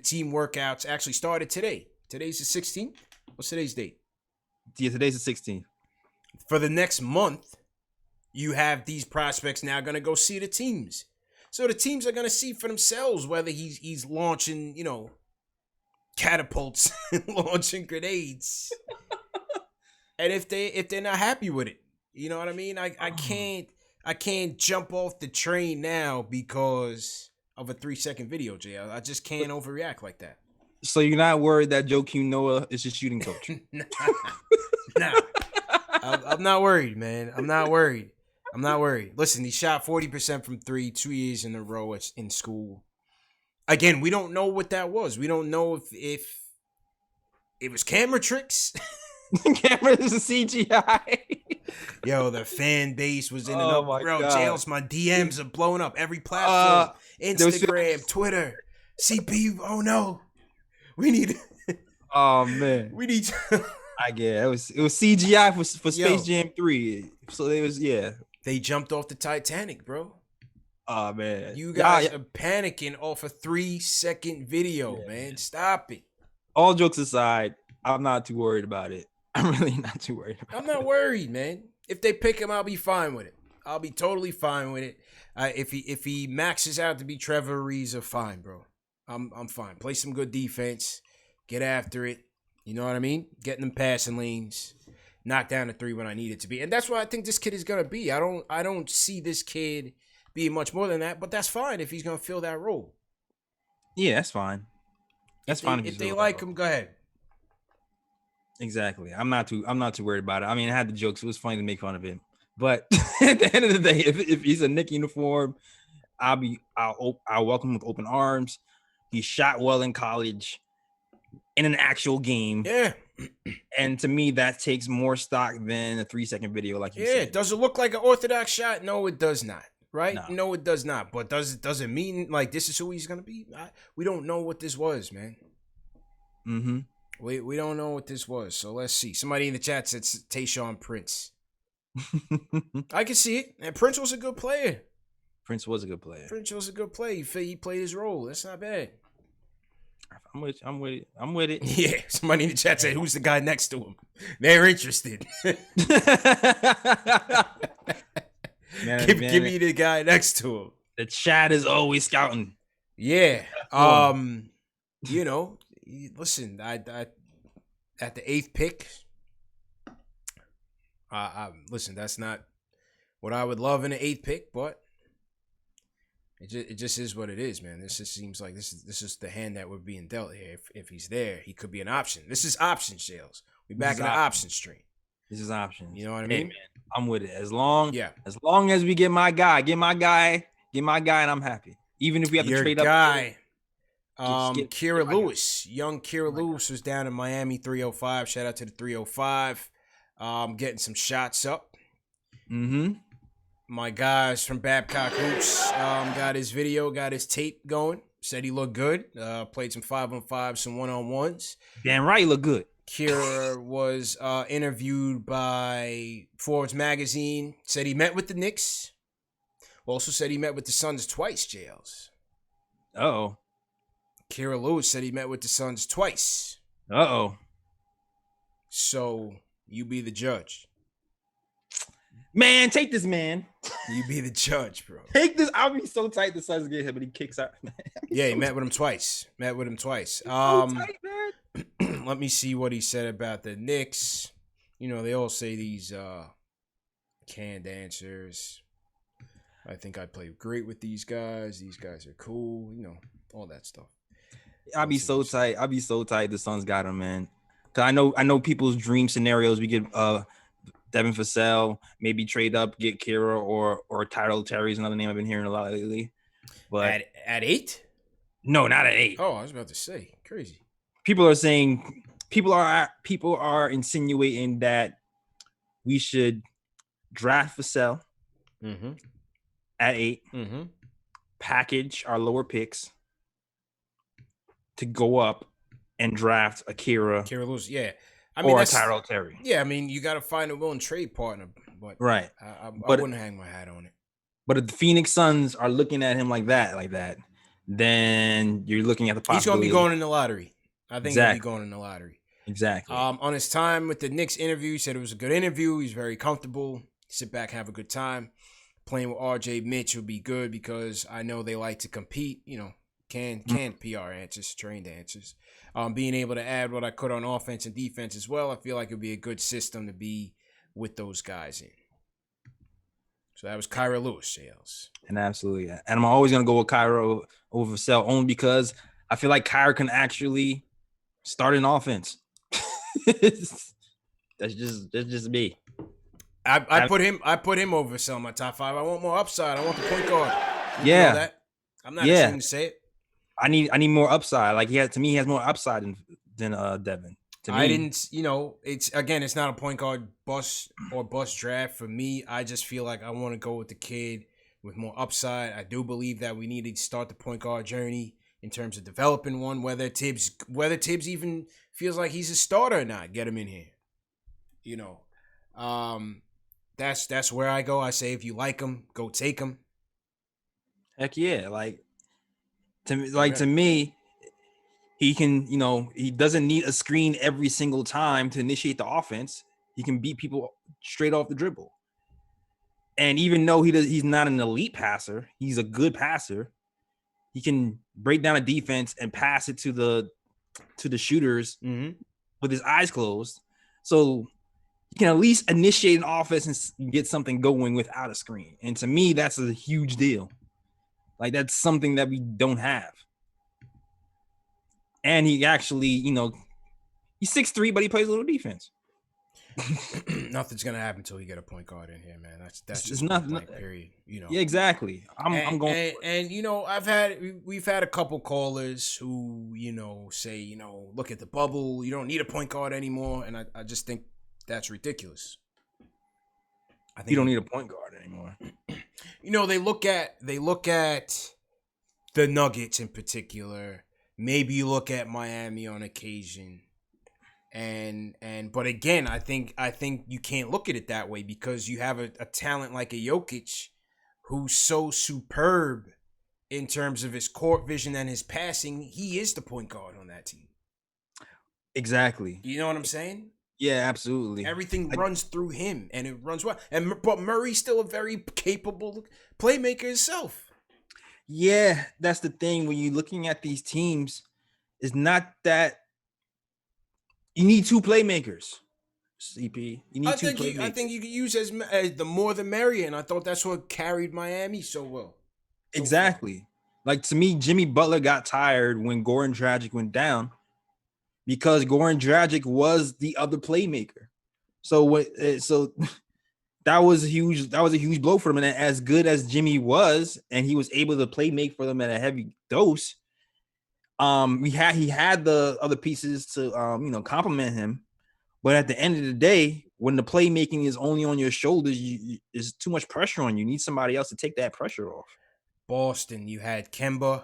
team workouts actually started today. Today's the 16th. What's today's date? Yeah, today's the 16th. For the next month, you have these prospects now gonna go see the teams. So the teams are gonna see for themselves whether he's launching, catapults and launching grenades. And if they're not happy with it. You know what I mean? I I can't jump off the train now because of a 3-second video, Jay. I just can't overreact like that. So you're not worried that Joakim Noah is your shooting coach? Nah. I'm not worried, man. I'm not worried. Listen, he shot 40% from 3 2 years in a row in school. Again, we don't know what that was. We don't know if it was camera tricks. Camera is a CGI. Yo, the fan base was in Oh and my up. Bro, God. Jails, my DMs are blowing up. Every platform. Instagram, Twitter, CP. Oh no. We need. Oh man. We need. I get it. It was CGI for Space Jam 3. So it was They jumped off the Titanic, bro. Oh man. You guys are panicking off a 3-second video, man. Stop it. All jokes aside, I'm not too worried about it. I'm really not too worried about it. I'm not worried, man. If they pick him, I'll be fine with it. I'll be totally fine with it. If he maxes out to be Trevor Ariza, fine, bro. I'm fine. Play some good defense. Get after it. You know what I mean? Get in them passing lanes. Knock down the 3 when I need it to be. And that's what I think this kid is gonna be. I don't see this kid being much more than that, but that's fine if he's gonna fill that role. Yeah, that's fine. That's fine. If they like him, go ahead. Exactly. I'm not too worried about it. I mean, I had the jokes. It was funny to make fun of him. But at the end of the day, if he's a Knicks uniform, I'll welcome him with open arms. He shot well in college in an actual game. Yeah. And to me, that takes more stock than a 3-second video, like you said. Does it look like an orthodox shot? No, it does not. Right? No, it does not. But does it mean like this is who he's gonna be? We don't know what this was, man. Mm-hmm. We don't know what this was. So let's see. Somebody in the chat said Tayshaun Prince. I can see it. And Prince was a good player. Prince was a good player. He played his role. That's not bad. I'm with it. Yeah. Somebody in the chat said, "Who's the guy next to him?" They're interested. Give me the guy next to him. The chat is always scouting. Yeah. You know, listen, I at the 8th pick, listen, that's not what I would love in the 8th pick, but it just is what it is, man. This just seems like this is the hand that we're being dealt here. If he's there, he could be an option. This is option sales. We back in the option stream. This is options. You know what I mean? Hey, man, I'm with it. As long as we get my guy, and I'm happy. Even if we have to trade up. Kira Lewis. Young Kira Lewis was down in Miami 305. Shout out to the 305. Getting some shots up. Mm-hmm. My guys from Babcock Hoops got his video, got his tape going. Said he looked good. Played some 5-on-5, some 1-on-1s. Damn right, he looked good. Kira was interviewed by Forbes magazine. Said he met with the Knicks. Also said he met with the Suns twice, Jails. Uh-oh. Kira Lewis said he met with the Suns twice. Uh-oh. So, you be the judge. Man, take this, man. You be the judge, bro. Take this. I'll be so tight the Suns get him, but he kicks out. Yeah, he met with him twice. So tight, man. Let me see what he said about the Knicks. You know, they all say these canned answers. I think I play great with these guys. These guys are cool. You know, all that stuff. I'll be so tight. The Suns got him, man. Cause I know people's dream scenarios. We get Devin Vassell, maybe trade up, get Kira or Tyrell Terry's another name I've been hearing a lot lately. But at 8? No, not at 8. Oh, I was about to say, crazy. People are insinuating that we should draft Vassell at 8, package our lower picks to go up and draft Kira Lewis, yeah. I mean, or Tyrell Terry. Yeah, I mean, you got to find a willing trade partner, but right. I wouldn't hang my hat on it. But if the Phoenix Suns are looking at him like that, then you're looking at the possibility. He's going to be going in the lottery. I think he'll be going in the lottery. Exactly. On his time with the Knicks interview, he said it was a good interview. He's very comfortable. Sit back, have a good time. Playing with RJ Mitch will be good because I know they like to compete. You know, canned PR answers, trained answers. Being able to add what I could on offense and defense as well, I feel like it would be a good system to be with those guys in. So that was Kyra Lewis, JLs. And absolutely, and I'm always gonna go with Kyra over Vassell only because I feel like Kyra can actually start an offense. That's just me. I put him over Vassell in my top 5. I want more upside. I want the point guard. You know that. I'm not ashamed to say it. I need more upside. Like he has more upside than Devin. To me. I didn't, it's not a point guard bust draft for me. I just feel like I want to go with the kid with more upside. I do believe that we need to start the point guard journey in terms of developing one, whether Tibbs even feels like he's a starter or not, get him in here. That's where I go. I say if you like him, go take him. Heck yeah. To me, he can, he doesn't need a screen every single time to initiate the offense. He can beat people straight off the dribble. And even though he's not an elite passer, he's a good passer. He can break down a defense and pass it to the shooters with his eyes closed. So he can at least initiate an offense and get something going without a screen. And to me, that's a huge deal. Like, that's something that we don't have. And he actually, he's 6'3", but he plays a little defense. Nothing's gonna happen until you get a point guard in here, man. That's just nothing. Period. Yeah, exactly. I'm going. We've had a couple callers who say look at the bubble. You don't need a point guard anymore, and I just think that's ridiculous. I think you don't need a point guard anymore. They look at the Nuggets in particular. Maybe you look at Miami on occasion. But again, I think you can't look at it that way because you have a talent like a Jokic who's so superb in terms of his court vision and his passing. He is the point guard on that team. Exactly. You know what I'm saying? Yeah, absolutely. Everything runs through him, and it runs well. But Murray's still a very capable playmaker himself. Yeah, that's the thing. When you're looking at these teams, it's not that you need two playmakers. CP, you need two playmakers. I think you could use as the more the merrier, and I thought that's what carried Miami so well. Exactly. Like, to me, Jimmy Butler got tired when Goran Dragic went down because Goran Dragic was the other playmaker. So that was a huge blow for him. And as good as Jimmy was, and he was able to play make for them at a heavy dose, he had the other pieces to complement him. But at the end of the day, when the playmaking is only on your shoulders, there's too much pressure on you. You need somebody else to take that pressure off. Boston, you had Kemba,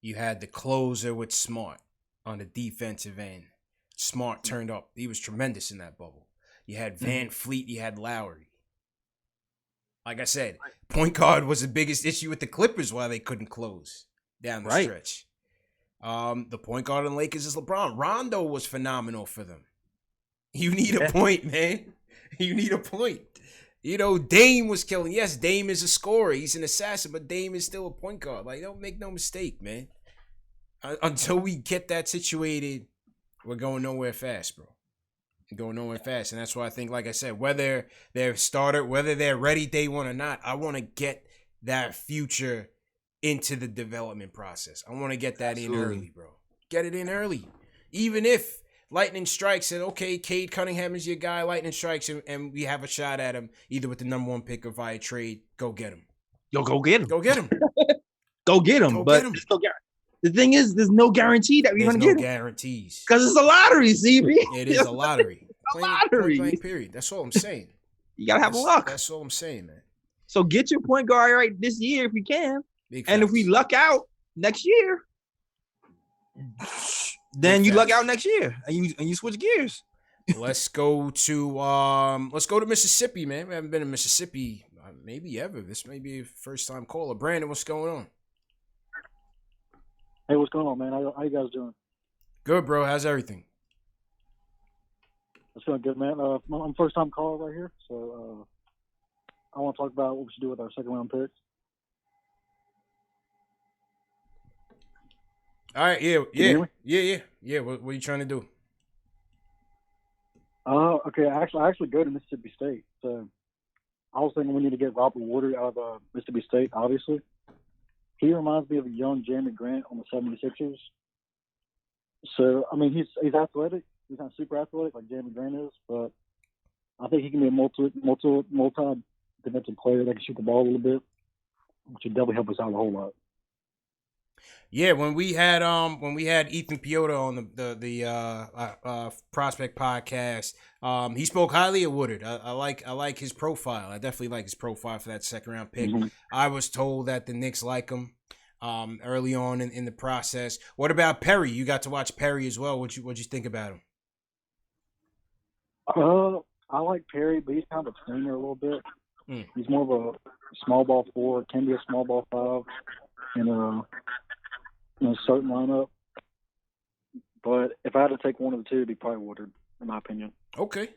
you had the closer with Smart on the defensive end. Smart turned up. He was tremendous in that bubble. You had Van Fleet, you had Lowry. Like I said, point guard was the biggest issue with the Clippers why they couldn't close down the stretch. The point guard on Lakers is LeBron. Rondo was phenomenal for them. You need a point, man. You need a point. Dame was killing. Yes, Dame is a scorer. He's an assassin, but Dame is still a point guard. Like, don't make no mistake, man. Until we get that situated, we're going nowhere fast, bro. Going nowhere fast. And that's why I think, like I said, whether they're starter, whether they're ready day one or not, I want to get that future into the development process. I want to get that in early, bro. Get it in early. Even if lightning strikes and, okay, Cade Cunningham is your guy, lightning strikes and we have a shot at him, either with the number 1 pick or via trade, go get him. Yo, go get him. Go get him. Go get him. But the thing is, there's no guarantee that we're going to get him. There's no guarantees. Because it's a lottery, CB. It is a lottery. Lottery. Point period. That's all I'm saying. You got to have luck. That's all I'm saying, man. So get your point guard right this year if we can. And if we luck out next year, then you luck out next year and you switch gears. Let's go to Mississippi, man. We haven't been in Mississippi maybe ever. This may be a first time caller. Brandon, what's going on? Hey, what's going on, man? How you guys doing? Good, bro. How's everything? It's going good, man. I'm first time caller right here, so I want to talk about what we should do with our second round picks. All right, yeah. What are you trying to do? Okay, I actually go to Mississippi State. So I was thinking we need to get Robert Woodard out of Mississippi State, obviously. He reminds me of a young Jeremy Grant on the 76ers. So, I mean, he's athletic. He's not super athletic like Jeremy Grant is, but I think he can be a multi-dimensional player that can shoot the ball a little bit, which would definitely help us out a whole lot. Yeah, when we had Ethan Piotr on the prospect podcast, he spoke highly of Woodard. I like his profile. I definitely like his profile for that second round pick. Mm-hmm. I was told that the Knicks like him early on in the process. What about Perry? You got to watch Perry as well. What'd you think about him? I like Perry, but he's kind of a tweener a little bit. He's more of a small ball 4, can be a small ball 5, in a certain lineup. But if I had to take one of the two, it'd be probably Woodard, in my opinion. Okay.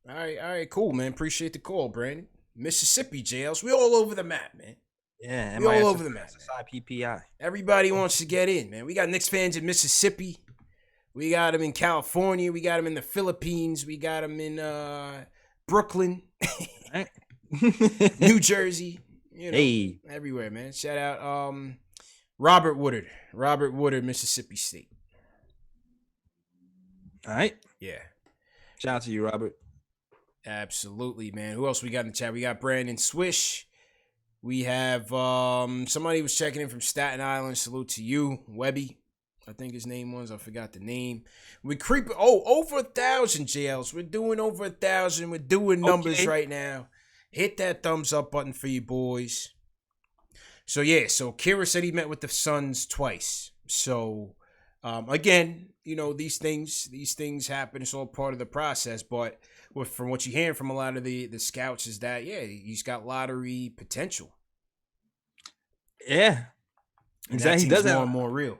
All right, cool, man. Appreciate the call, Brandon. Mississippi jails. We all over the map, man. Yeah, we all over the map. PPI. Everybody wants to get in, man. We got Knicks fans in Mississippi. We got them in California. We got them in the Philippines. We got them in Brooklyn, New Jersey. Hey, everywhere, man. Shout out Robert Woodard, Mississippi State. All right. Yeah. Shout out to you, Robert. Absolutely, man. Who else we got in the chat? We got Brandon Swish. We have somebody was checking in from Staten Island. Salute to you, Webby. I think his name was. I forgot the name. We creep. Over 1,000 jails. We're doing over 1,000. We're doing numbers right now. Hit that thumbs up button for you boys. So Kira said he met with the Suns twice. So again, these things happen. It's all part of the process. But from what you're hearing from a lot of the scouts is that he's got lottery potential. Yeah, exactly. He does more and more real.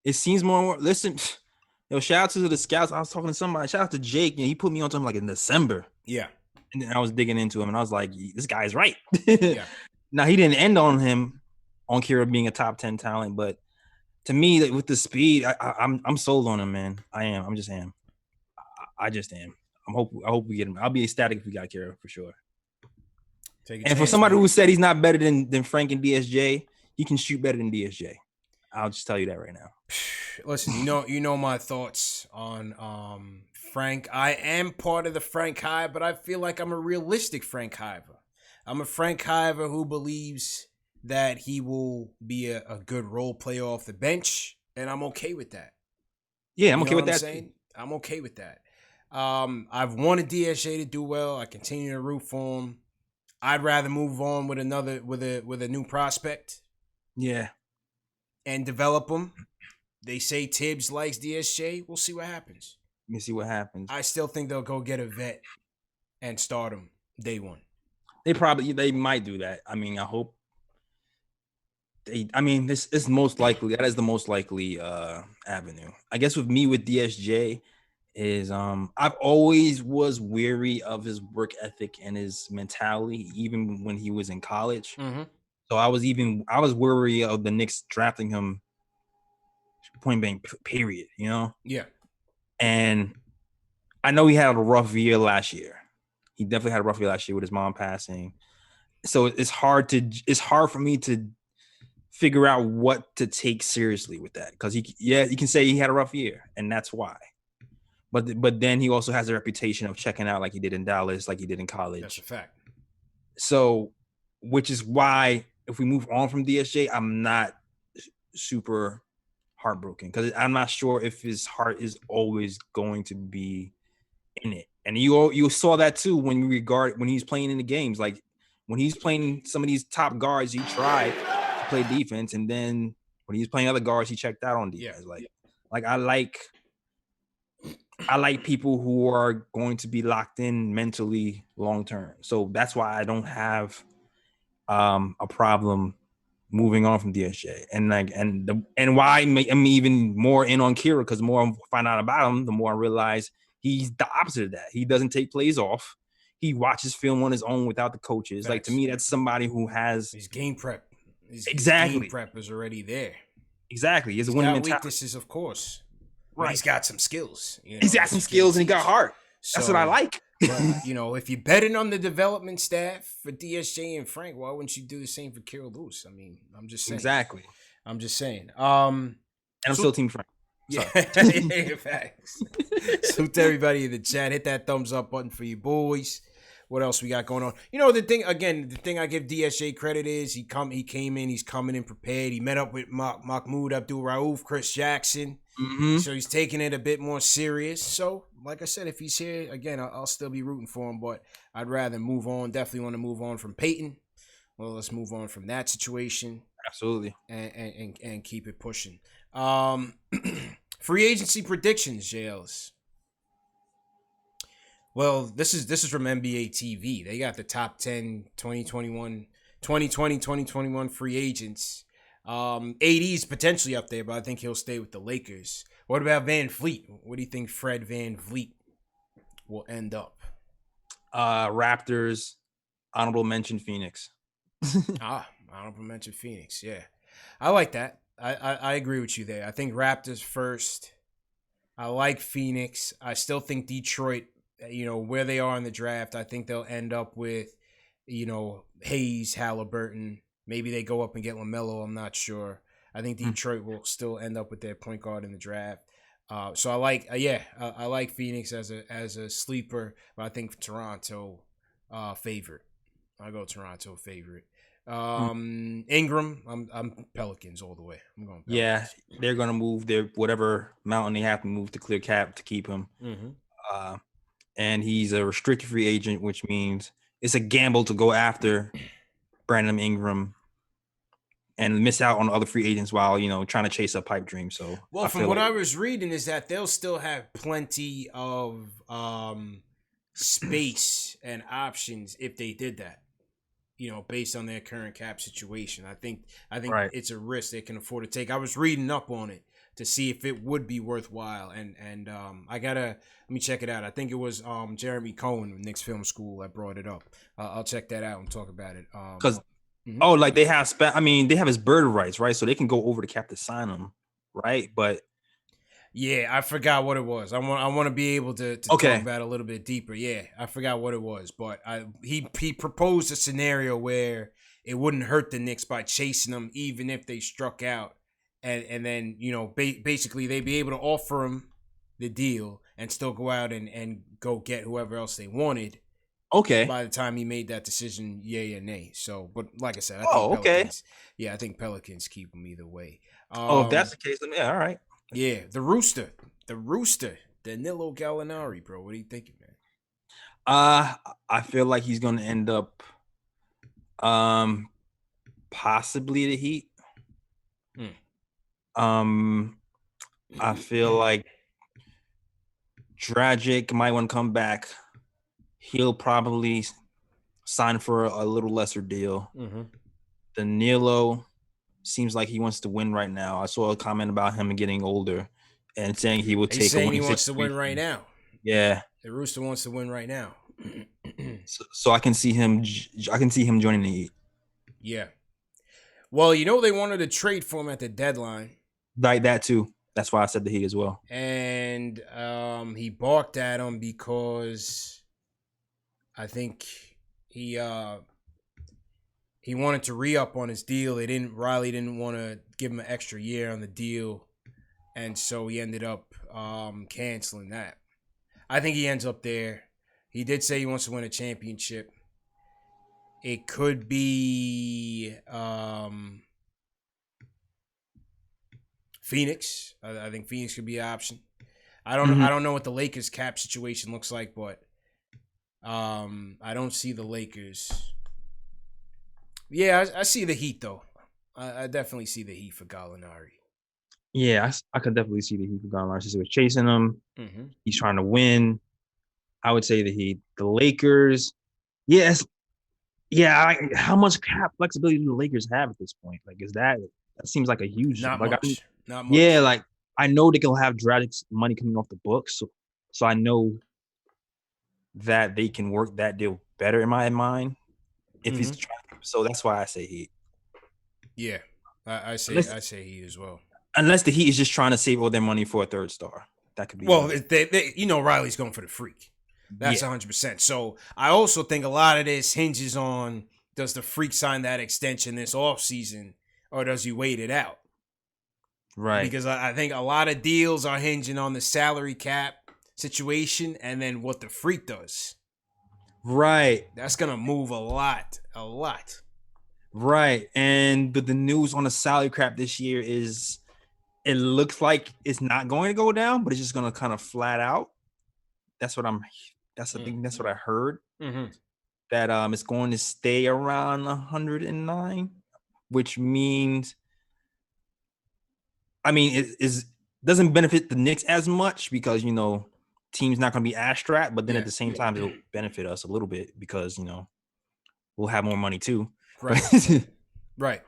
It seems more and more. Listen, shout out to the scouts. I was talking to somebody. Shout out to Jake, and he put me on to him like in December. Yeah. And then I was digging into him, and I was like, this guy's right. Yeah. Now, he didn't end on Kira being a top 10 talent, but to me, with the speed, I'm sold on him, man. I am. I just am. I hope we get him. I'll be ecstatic if we got Kira for sure. And for somebody who said he's not better than Frank and DSJ, he can shoot better than DSJ. I'll just tell you that right now. Listen, you know my thoughts on Frank. I am part of the Frank Hive, but I feel like I'm a realistic Frank Hiver. I'm a Frank Hiver who believes that he will be a good role player off the bench, and I'm okay with that. Yeah, I'm okay with that. I'm okay with that. I've wanted DSJ to do well. I continue to root for him. I'd rather move on with a new prospect. Yeah. And develop them. They say Tibbs likes DSJ. We'll see what happens. Let me see what happens. I still think they'll go get a vet and start him day one. They might do that. I mean, I hope. This is most likely. That is the most likely avenue. I guess with DSJ is I've always was weary of his work ethic and his mentality, even when he was in college. Mm-hmm. So I was worried of the Knicks drafting him point blank period, Yeah. And I know he had a rough year last year. He definitely had a rough year last year with his mom passing. So it's hard for me to figure out what to take seriously with that. Because you can say he had a rough year, and that's why. But then he also has a reputation of checking out like he did in Dallas, like he did in college. That's a fact. So, which is why if we move on from DSJ, I'm not super heartbroken because I'm not sure if his heart is always going to be in it. And you saw that too when he's playing in the games. Like when he's playing some of these top guards, he tried to play defense, and then when he's playing other guards, he checked out on defense. Yeah. I like people who are going to be locked in mentally long term. So that's why I don't have a problem moving on from DSJ, and why I'm even more in on Kira, because the more I find out about him, the more I realize he's the opposite of that. He doesn't take plays off. He watches film on his own without the coaches. Like, to me, that's somebody who has his game prep. His game prep is already there. Exactly. He's got weaknesses, of course. Right. He's got some skills. He's got some skills and he got heart. That's what I like. But, if you're betting on the development staff for DSJ and Frank, why wouldn't you do the same for Kira Lewis? I mean, I'm just saying. Exactly. I'm just saying. And I'm still Team Frank. Yeah, yeah, facts. So to everybody in the chat, hit that thumbs up button for you boys. What else we got going on? The thing I give DSJ credit is he came in, he's coming in prepared. He met up with Mahmoud Abdul Rauf, Chris Jackson. Mm-hmm. So he's taking it a bit more serious. So, like I said, if he's here again, I'll still be rooting for him, but I'd rather move on. Definitely want to move on from Peyton. Well, let's move on from that situation. Absolutely. And keep it pushing. Free agency predictions, JLs. Well, this is from NBA TV. They got the top 10 2020-2021 free agents. AD's potentially up there, but I think he'll stay with the Lakers. What about Van Vliet? What do you think Fred Van Vliet will end up? Raptors, honorable mention Phoenix. Honorable mention Phoenix. Yeah, I like that. I agree with you there. I think Raptors first. I like Phoenix. I still think Detroit, where they are in the draft, I think they'll end up with, Hayes, Halliburton. Maybe they go up and get LaMelo. I'm not sure. I think Detroit will still end up with their point guard in the draft. So I like, I like Phoenix as a sleeper, but I think Toronto favorite. I go Toronto favorite. Ingram, I'm Pelicans all the way. I'm going Pelicans. Yeah, they're gonna move their whatever mountain they have to move to clear cap to keep him. Mm-hmm. And he's a restricted free agent, which means it's a gamble to go after Brandon Ingram and miss out on other free agents while trying to chase a pipe dream. So from what I was reading is that they'll still have plenty of space and options if they did that. Based on their current cap situation. I think right. It's a risk they can afford to take. I was reading up on it to see if it would be worthwhile. And let me check it out. I think it was Jeremy Cohen with Knicks Film School that brought it up. I'll check that out and talk about it. Because they have they have his bird rights, right? So they can go over the cap to sign him, right? But yeah, I forgot what it was. I want to be able to talk about it a little bit deeper. Yeah, I forgot what it was, but he proposed a scenario where it wouldn't hurt the Knicks by chasing them, even if they struck out, and then basically they'd be able to offer him the deal and still go out and go get whoever else they wanted. Okay. By the time he made that decision, yay or nay. So, but like I said, I think Pelicans keep him either way. If that's the case, then all right. Yeah, the Rooster, Danilo Gallinari, bro. What are you thinking, man? I feel like he's going to end up, possibly the Heat. I feel like Dragic might want to come back. He'll probably sign for a little lesser deal. Mm-hmm. Danilo seems like he wants to win right now. I saw a comment about him getting older and saying he will take. He's saying he wants to win right now. Yeah, the Rooster wants to win right now. so I can see him. I can see him joining the Heat. Yeah. Well, they wanted to trade for him at the deadline. Like that too. That's why I said the Heat as well. And he balked at him because I think he wanted to re-up on his deal. Riley didn't want to give him an extra year on the deal, and so he ended up canceling that. I think he ends up there. He did say he wants to win a championship. It could be Phoenix. I think Phoenix could be an option. I don't know what the Lakers cap situation looks like, but I don't see the Lakers. Yeah, I see the Heat though. I definitely see the Heat for Gallinari. Yeah, I could definitely see the Heat for Gallinari. Since he was chasing him, he's trying to win. I would say the Heat. The Lakers, yes, yeah. How much cap flexibility do the Lakers have at this point? Like, that seems like a huge not like, much. Not much. Yeah, like I know they can have Dragic's money coming off the books, so I know that they can work that deal better in my mind. If he's trying, so that's why I say Heat. Yeah, I say Heat as well. Unless the Heat is just trying to save all their money for a third star, that could be. Well, they Riley's going for the freak. That's 100%. So I also think a lot of this hinges on, does the Freak sign that extension this offseason, or does he wait it out? Right. Because I think a lot of deals are hinging on the salary cap situation and then what the Freak does. Right. That's going to move a lot. Right. And but the news on the salary cap this year is, it looks like it's not going to go down, but it's just going to kind of flat out. That's what I heard. Mm-hmm. That it's going to stay around 109, which means, it doesn't benefit the Knicks as much because, team's not going to be as strapped, but then at the same time, it'll benefit us a little bit because, we'll have more money too. Right. Right.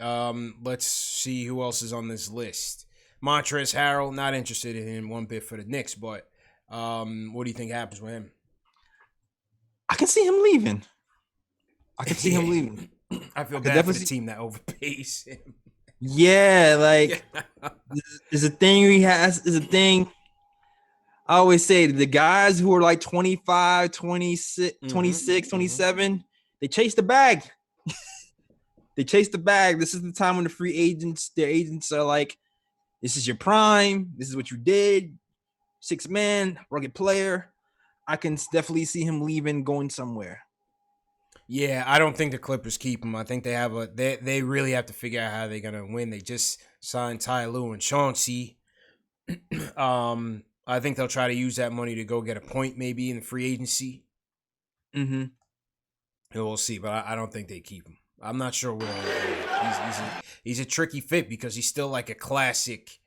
Let's see who else is on this list. Montrezl Harrell, not interested in him one bit for the Knicks, but what do you think happens with him? I can see him leaving. I feel bad for the team that overpays him. Yeah, like there's a thing he has. Is a thing. I always say the guys who are like 25, 26, 27, they chase the bag. This is the time when their agents are like, this is your prime. This is what you did. 6 man, rugged player. I can definitely see him leaving, going somewhere. Yeah, I don't think the Clippers keep him. I think they really have to figure out how they're gonna win. They just signed Ty Lue and Chauncey. I think they'll try to use that money to go get a point maybe in the free agency. Mm-hmm. We'll see, but I don't think they keep him. I'm not sure where he's a tricky fit because he's still like a classic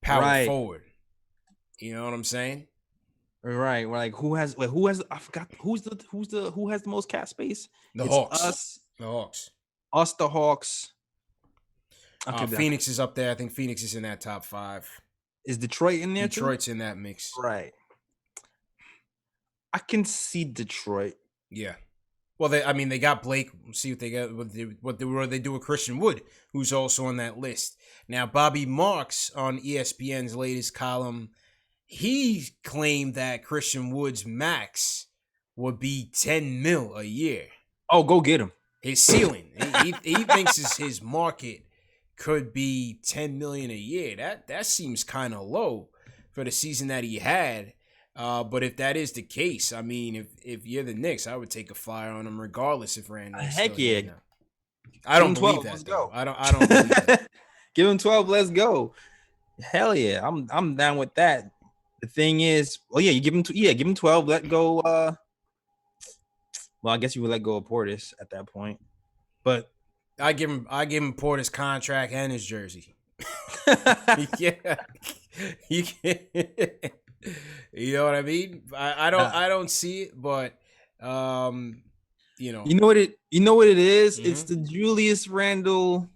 power forward. You know what I'm saying? Right. Who has the most cap space? The Hawks. Us. The Hawks. Us, the Hawks. Okay, Phoenix is up there. I think Phoenix is in that top 5. Is Detroit in there? Detroit's in that mix. Right. I can see Detroit. Yeah. Well, they got Blake. We'll see what they got. What they do with Christian Wood, who's also on that list. Now, Bobby Marks on ESPN's latest column, he claimed that Christian Wood's max would be $10 million a year. Oh, go get him. His ceiling. he thinks his market could be $10 million a year. That seems kind of low for the season that he had. But if that is the case, I mean, if you're the Knicks, I would take a flyer on him regardless if Randall. Heck yeah. I don't believe that. Let's go. I don't believe that. Give him 12. Let's go. Hell yeah. I'm down with that. The thing is, you give him 12. Let go. Well, I guess you would let go of Portis at that point, but I give him Portis' contract and his jersey. Yeah, you can. You know what I mean? I don't see it, but you know what it is. Mm-hmm. It's the Julius Randle.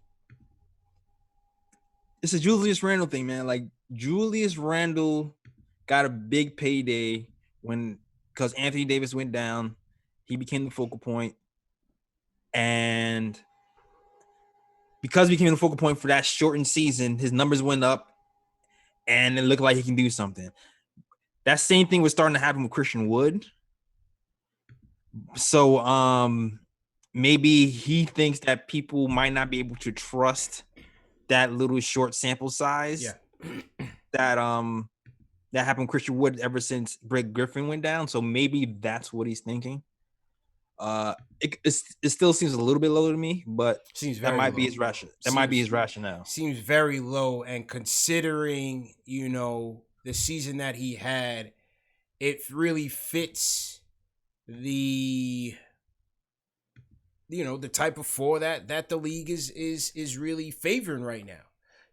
It's a Julius Randle thing, man. Like Julius Randle got a big payday because Anthony Davis went down. He became the focal point, and because he became the focal point for that shortened season, his numbers went up, and it looked like he can do something. That same thing was starting to happen with Christian Wood. So maybe he thinks that people might not be able to trust that little short sample size. Yeah. That happened with Christian Wood ever since Blake Griffin went down. So maybe that's what he's thinking. It still seems a little bit low to me, but that might be his rationale. Seems very low, and considering the season that he had, it really fits the type of four that the league is really favoring right now.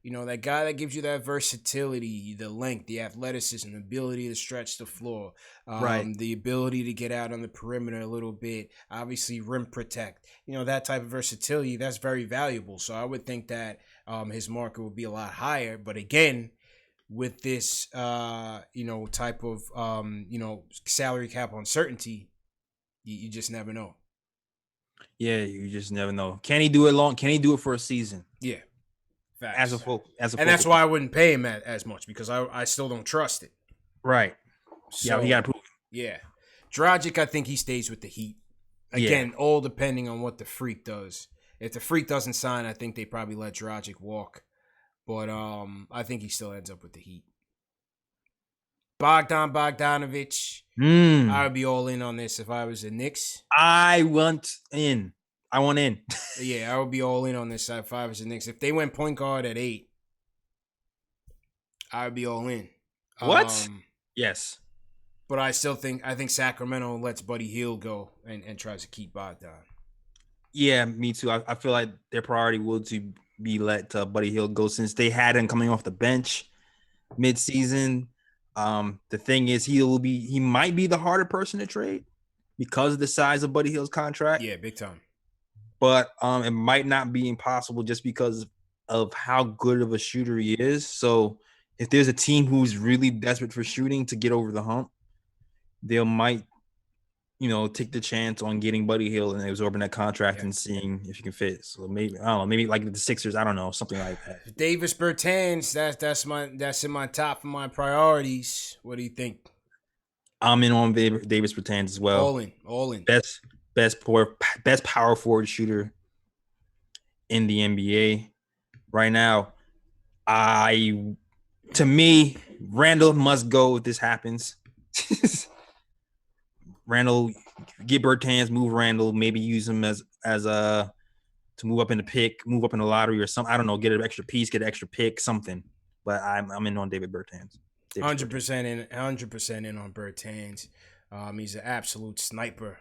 That guy that gives you that versatility, the length, the athleticism, the ability to stretch the floor, the ability to get out on the perimeter a little bit, obviously rim protect, that type of versatility, that's very valuable. So I would think that his market would be a lot higher. But again, with this, type of, salary cap uncertainty, you just never know. Yeah, you just never know. Can he do it long? Can he do it for a season? Yeah. Facts. And that's why I wouldn't pay him as much, because I still don't trust it. Right. So, yeah, he got to prove it. Yeah. Dragic, I think he stays with the Heat. Again, all depending on what the Freak does. If the Freak doesn't sign, I think they probably let Dragic walk. But I think he still ends up with the Heat. Bogdanovich. I would be all in on this if I was the Knicks. I want in. Yeah, I would be all in on this if I was the Knicks. If they went point guard at 8, I would be all in. What? Yes. But I think Sacramento lets Buddy Hield go and tries to keep Bogdan. Yeah, me too. I feel like their priority will to be let Buddy Hield go since they had him coming off the bench mid-season. The thing is, he might be the harder person to trade because of the size of Buddy Hield's contract. Yeah, big time. But it might not be impossible just because of how good of a shooter he is. So if there's a team who's really desperate for shooting to get over the hump, they might, take the chance on getting Buddy Hield and absorbing that contract and seeing if you can fit. So maybe, I don't know, maybe like the Sixers, I don't know, something like that. Davis Bertans, that's in my top of my priorities. What do you think? I'm in on Davis Bertans as well. All in. Best power forward shooter in the NBA right now. To me, Randall must go if this happens. Randall, get Bertans, move Randall, maybe use him as to move up in the lottery or something. I don't know, get an extra piece, get an extra pick, something. But I'm in on David Bertans. 100% in on Bertans. He's an absolute sniper.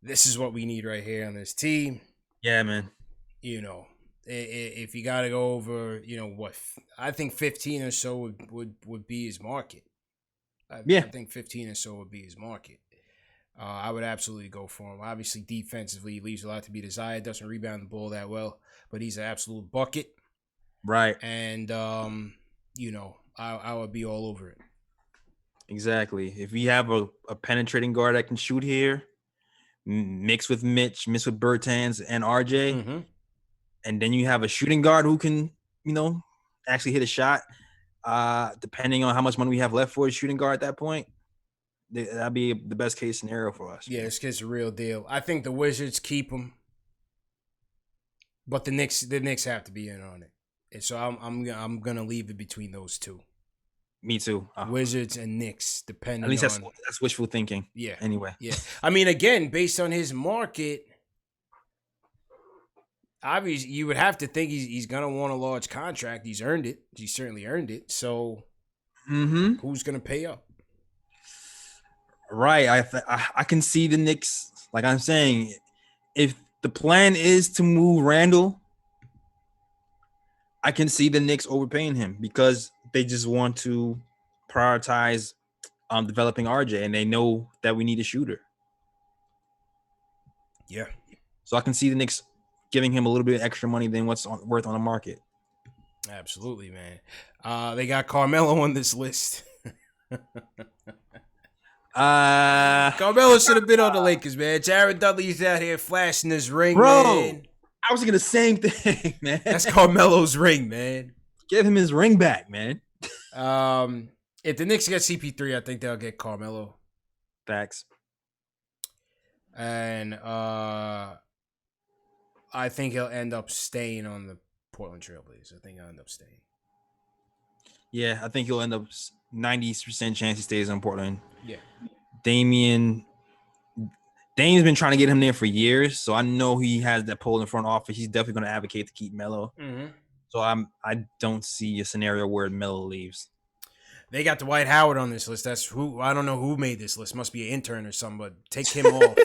This is what we need right here on this team. Yeah, man. If you got to go over, what I think 15 or so would be his market. I think 15 or so would be his market. I would absolutely go for him. Obviously, defensively, he leaves a lot to be desired. Doesn't rebound the ball that well, but he's an absolute bucket. Right. And, I would be all over it. Exactly. If we have a penetrating guard that can shoot here, mix with Mitch, mix with Bertans and RJ, and then you have a shooting guard who can, actually hit a shot. Depending on how much money we have left for a shooting guard at that point, that'd be the best case scenario for us. Yeah, this kid's a real deal. I think the Wizards keep him, but the Knicks have to be in on it. And so I'm gonna leave it between those two. Me too. Wizards and Knicks, depending. At least that's wishful thinking. Yeah. Anyway. Yeah. I mean, again, based on his market, obviously you would have to think he's gonna want a large contract. He's earned it. He certainly earned it. So, who's gonna pay up? Right. I can see the Knicks. Like I'm saying, if the plan is to move Randall, I can see the Knicks overpaying him because they just want to prioritize developing RJ, and they know that we need a shooter. Yeah. So I can see the Knicks giving him a little bit extra money than what's worth on the market. Absolutely, man. They got Carmelo on this list. Carmelo should have been on the Lakers, man. Jared Dudley's out here flashing his ring, man. I was thinking the same thing, man. That's Carmelo's ring, man. Give him his ring back, man. If the Knicks get CP3, I think they'll get Carmelo. Facts. And I think he'll end up staying on the Portland Trailblazers. I think he'll end up staying. Yeah, I think he'll end up 90% chance he stays on Portland. Yeah. Damian's been trying to get him there for years, so I know he has that pull in front office. He's definitely going to advocate to keep Melo. So I don't see a scenario where Melo leaves. They got Dwight Howard on this list. That's who. I don't know who made this list. Must be an intern or something. But take him off.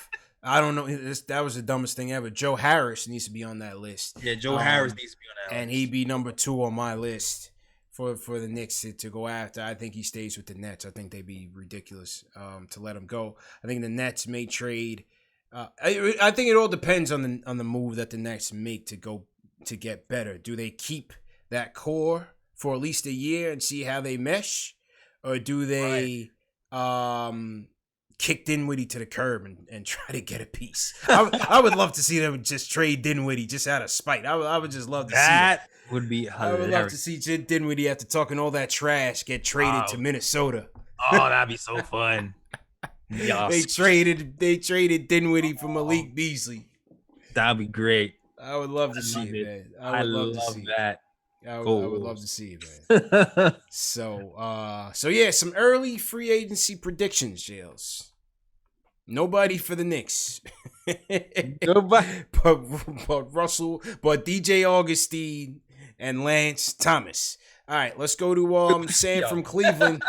I don't know. That was the dumbest thing ever. Joe Harris needs to be on that list. Yeah, Joe Harris needs to be on that list. And he'd be number 2 on my list for the Knicks to go after. I think he stays with the Nets. I think they'd be ridiculous to let him go. I think the Nets may trade. I think it all depends on the move that the Nets make to get better. Do they keep that core for at least a year and see how they mesh, or do they kick Dinwiddie to the curb and try to get a piece? I would love to see them just trade Dinwiddie just out of spite. I would just love to see that. Would be hilarious. I would love to see Dinwiddie, after talking all that trash, get traded to Minnesota. Oh, that'd be so fun. They traded Dinwiddie for Malik Beasley. That'd be great. I would love to see it, man. I would love to see that. I would love to see it, man. So yeah, some early free agency predictions, Jails. Nobody for the Knicks. Nobody. but Russell, but DJ Augustine and Lance Thomas. All right, let's go to Sam from Cleveland.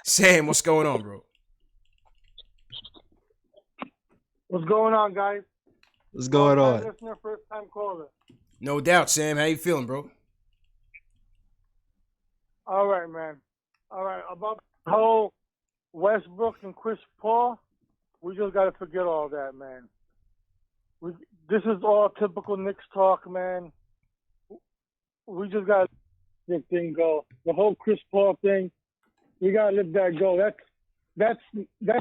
Sam, what's going on, bro? What's going on, guys? What's going on? Listener, first time caller. No doubt, Sam. How you feeling, bro? All right, man. All right, about the whole Westbrook and Chris Paul, we just got to forget all that, man. This is all typical Knicks talk, man. We just got to let the thing go. The whole Chris Paul thing, we got to let that go. That's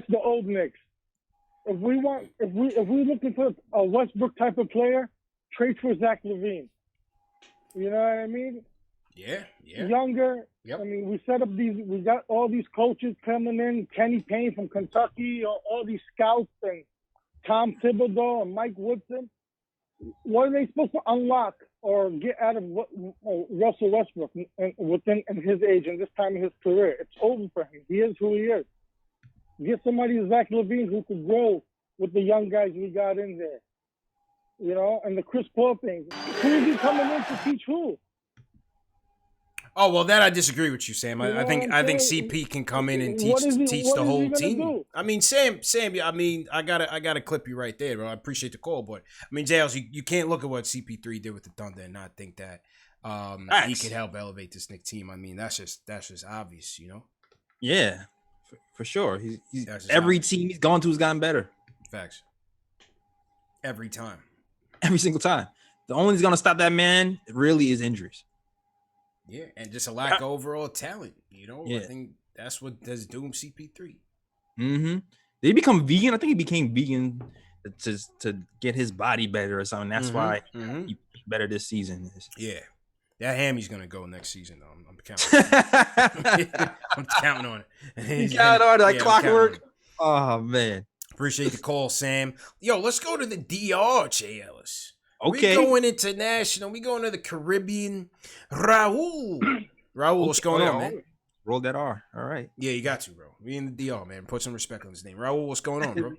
the old Knicks. If we're looking for a Westbrook type of player, trade for Zach LaVine. You know what I mean? Yeah. Younger. Yep. I mean, we got all these coaches coming in, Kenny Payne from Kentucky, all these scouts, and Tom Thibodeau and Mike Woodson. What are they supposed to unlock or get out of Russell Westbrook within his age and this time in his career? It's over for him. He is who he is. Get somebody like Zach LaVine who could grow with the young guys we got in there. You know, and the Chris Paul thing. Who is he coming in to teach who? Oh, well, that I disagree with you, Sam. I think CP can come in and teach the whole team. Do? I mean, Sam. I mean, I gotta clip you right there, bro. I appreciate the call, but I mean, Jails, you can't look at what CP3 did with the Thunder and not think that he could help elevate this Knicks team. I mean, that's just obvious, you know. Yeah, for sure. He's every team he's gone to has gotten better. Facts. Every time. Every single time. The only thing's gonna stop that man really is injuries. Yeah, and just a lack of overall talent, you know? Yeah. I think that's what does doom CP3. Mm-hmm. Did he become vegan? I think he became vegan to get his body better or something. That's why he better this season. Yeah. That Hammy's going to go next season, though. I'm counting on it. I'm counting on it. You counting on it like clockwork? Oh, man. Appreciate the call, Sam. Yo, let's go to the DR, J. Ellis. Okay. We going international. We going to the Caribbean. Raul, what's going on, man? Roll that R. All right. Yeah, you got to, bro. We in the DR, man. Put some respect on his name. Raul, what's going on, bro?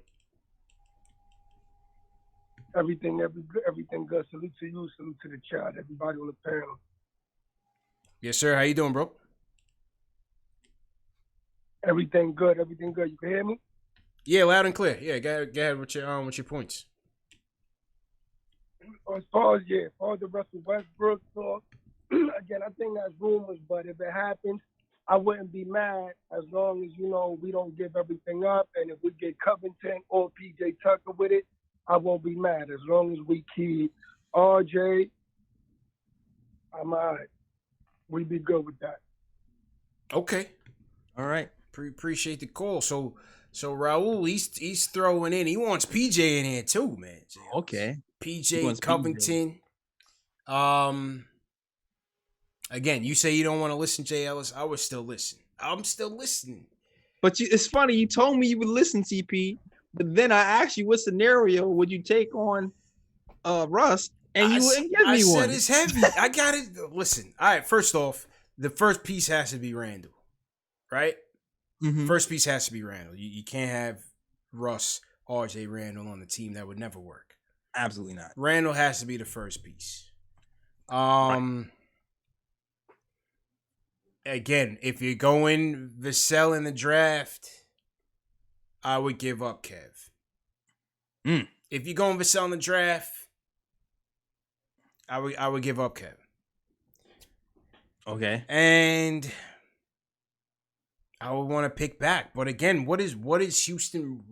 Everything good. Salute to you. Salute to the chat. Everybody on the panel. Yes, sir. How you doing, bro? Everything good. You can hear me? Yeah, loud and clear. Yeah, go ahead with your points. As far as the Russell Westbrook talk, again, I think that's rumors, but if it happens, I wouldn't be mad as long as, we don't give everything up. And if we get Covington or PJ Tucker with it, I won't be mad. As long as we keep RJ, I'm all right. We be good with that. Okay. All right. Appreciate the call. So Raul, he's throwing in. He wants PJ in here too, man. Okay. PJ Covington. PJ. Again, you say you don't want to listen, J. Ellis. I would still listen. I'm still listening. But it's funny. You told me you would listen, CP. But then I asked you, what scenario would you take on Russ? And you wouldn't give me one. I said it's heavy. I got it. Listen. All right. First off, the first piece has to be Randall, right? Mm-hmm. First piece has to be Randall. You can't have Russ, RJ Randall on the team. That would never work. Absolutely not. Randall has to be the first piece. Right. Again, if you're going Vassell in the draft, I would give up Kev. If you're going Vassell in the draft, I would give up Kev. Okay. And I would want to pick back. But again, what is Houston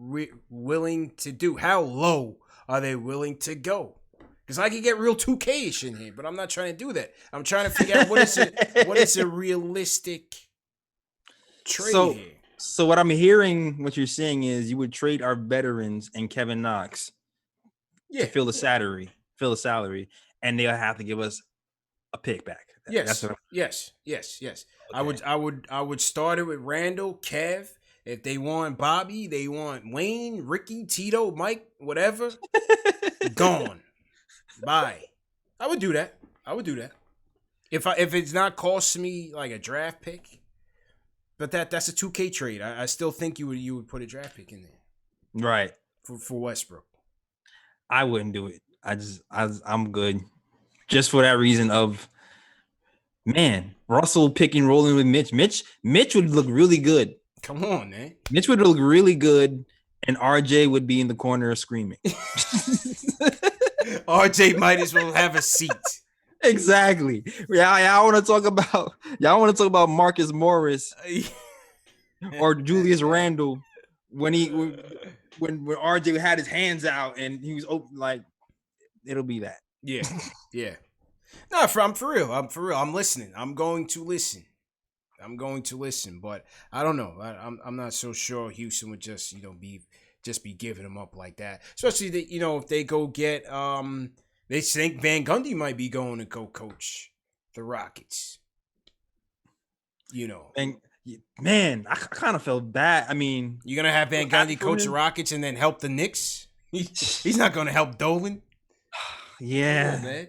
willing to do? How low are they willing to go? Because I could get real 2K-ish in here, but I'm not trying to do that. I'm trying to figure out what is a realistic trade here. So what I'm hearing, what you're saying is you would trade our veterans and Kevin Knox to fill the salary, and they'll have to give us a pick back. Yes. I would start it with Randall, Kev, If they want Bobby, they want Wayne, Ricky, Tito, Mike, whatever, gone. Bye. I would do that. If it's not costing me like a draft pick, but that's a 2K trade. I still think you would put a draft pick in there. Right. For Westbrook. I wouldn't do it. I'm good. Just for that reason of, man, Russell picking rolling with Mitch. Mitch would look really good. Come on, man. Mitch would look really good, and RJ would be in the corner screaming. RJ might as well have a seat. Exactly. Y'all want to talk about Marcus Morris or Julius Randle when RJ had his hands out and he was open, like, it'll be that. Yeah. No, I'm for real. I'm listening. I'm going to listen, but I don't know. I'm not so sure Houston would just be giving him up like that. Especially that, if they go get they think Van Gundy might be going to go coach the Rockets. And man, I kind of felt bad. I mean, you're gonna have Van Gundy coach the Rockets and then help the Knicks? He's not gonna help Dolan. Yeah, on, man.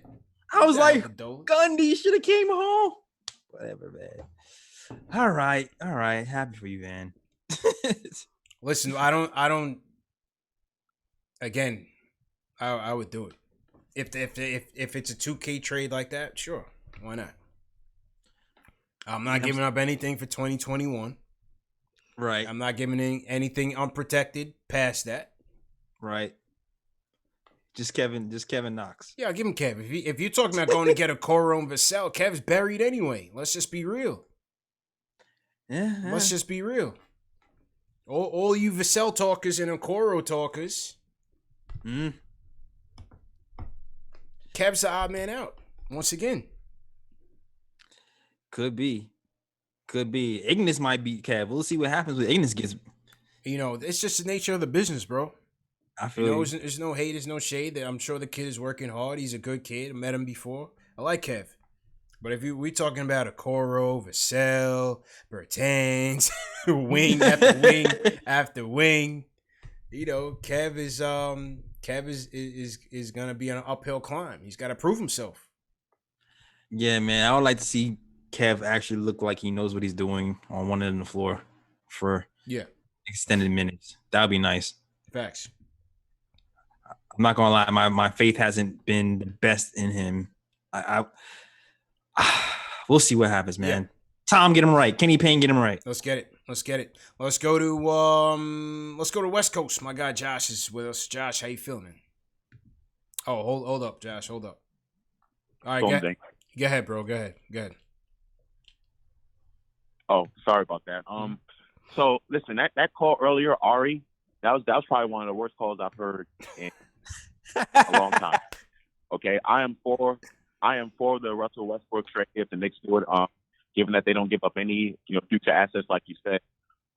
I was like, Gundy should have came home. Whatever, man. All right. Happy for you, man. Listen, I don't. Again, I would do it if it's a 2K trade like that. Sure, why not? I'm not giving up anything for 2021. Right. I'm not giving anything unprotected past that. Right. Just Kevin Knox. Yeah, I'll give him Kev. If you're talking about going to get a Coro and Vassell, Kev's buried anyway. Let's just be real. Yeah. Let's just be real. All you Vassell talkers and Okoro talkers. Kev's the odd man out once again. Could be. Ignis might beat Kev. We'll see what happens with Ignis gets. It's just the nature of the business, bro. I feel there's no hate, there's no shade. I'm sure the kid is working hard. He's a good kid. I met him before. I like Kev. But if we talking about a Okoro, Vassell, Bertans, wing after wing after wing, Kev is gonna be on an uphill climb. He's got to prove himself. Yeah, man. I would like to see Kev actually look like he knows what he's doing on one end of the floor for extended minutes. That would be nice. Facts. I'm not gonna lie, my faith hasn't been the best in him. We'll see what happens, man. Yeah. Tom, get him right. Kenny Payne, get him right. Let's get it. Let's go to West Coast. My guy Josh is with us. Josh, how you feeling, man? Oh, hold up, Josh. Hold up. All right, go ahead, bro. Go ahead. Oh, sorry about that. So listen, that call earlier, Ari, that was probably one of the worst calls I've heard in a long time. Okay, I am for the Russell Westbrook trade if the Knicks do it. Given that they don't give up any future assets, like you said,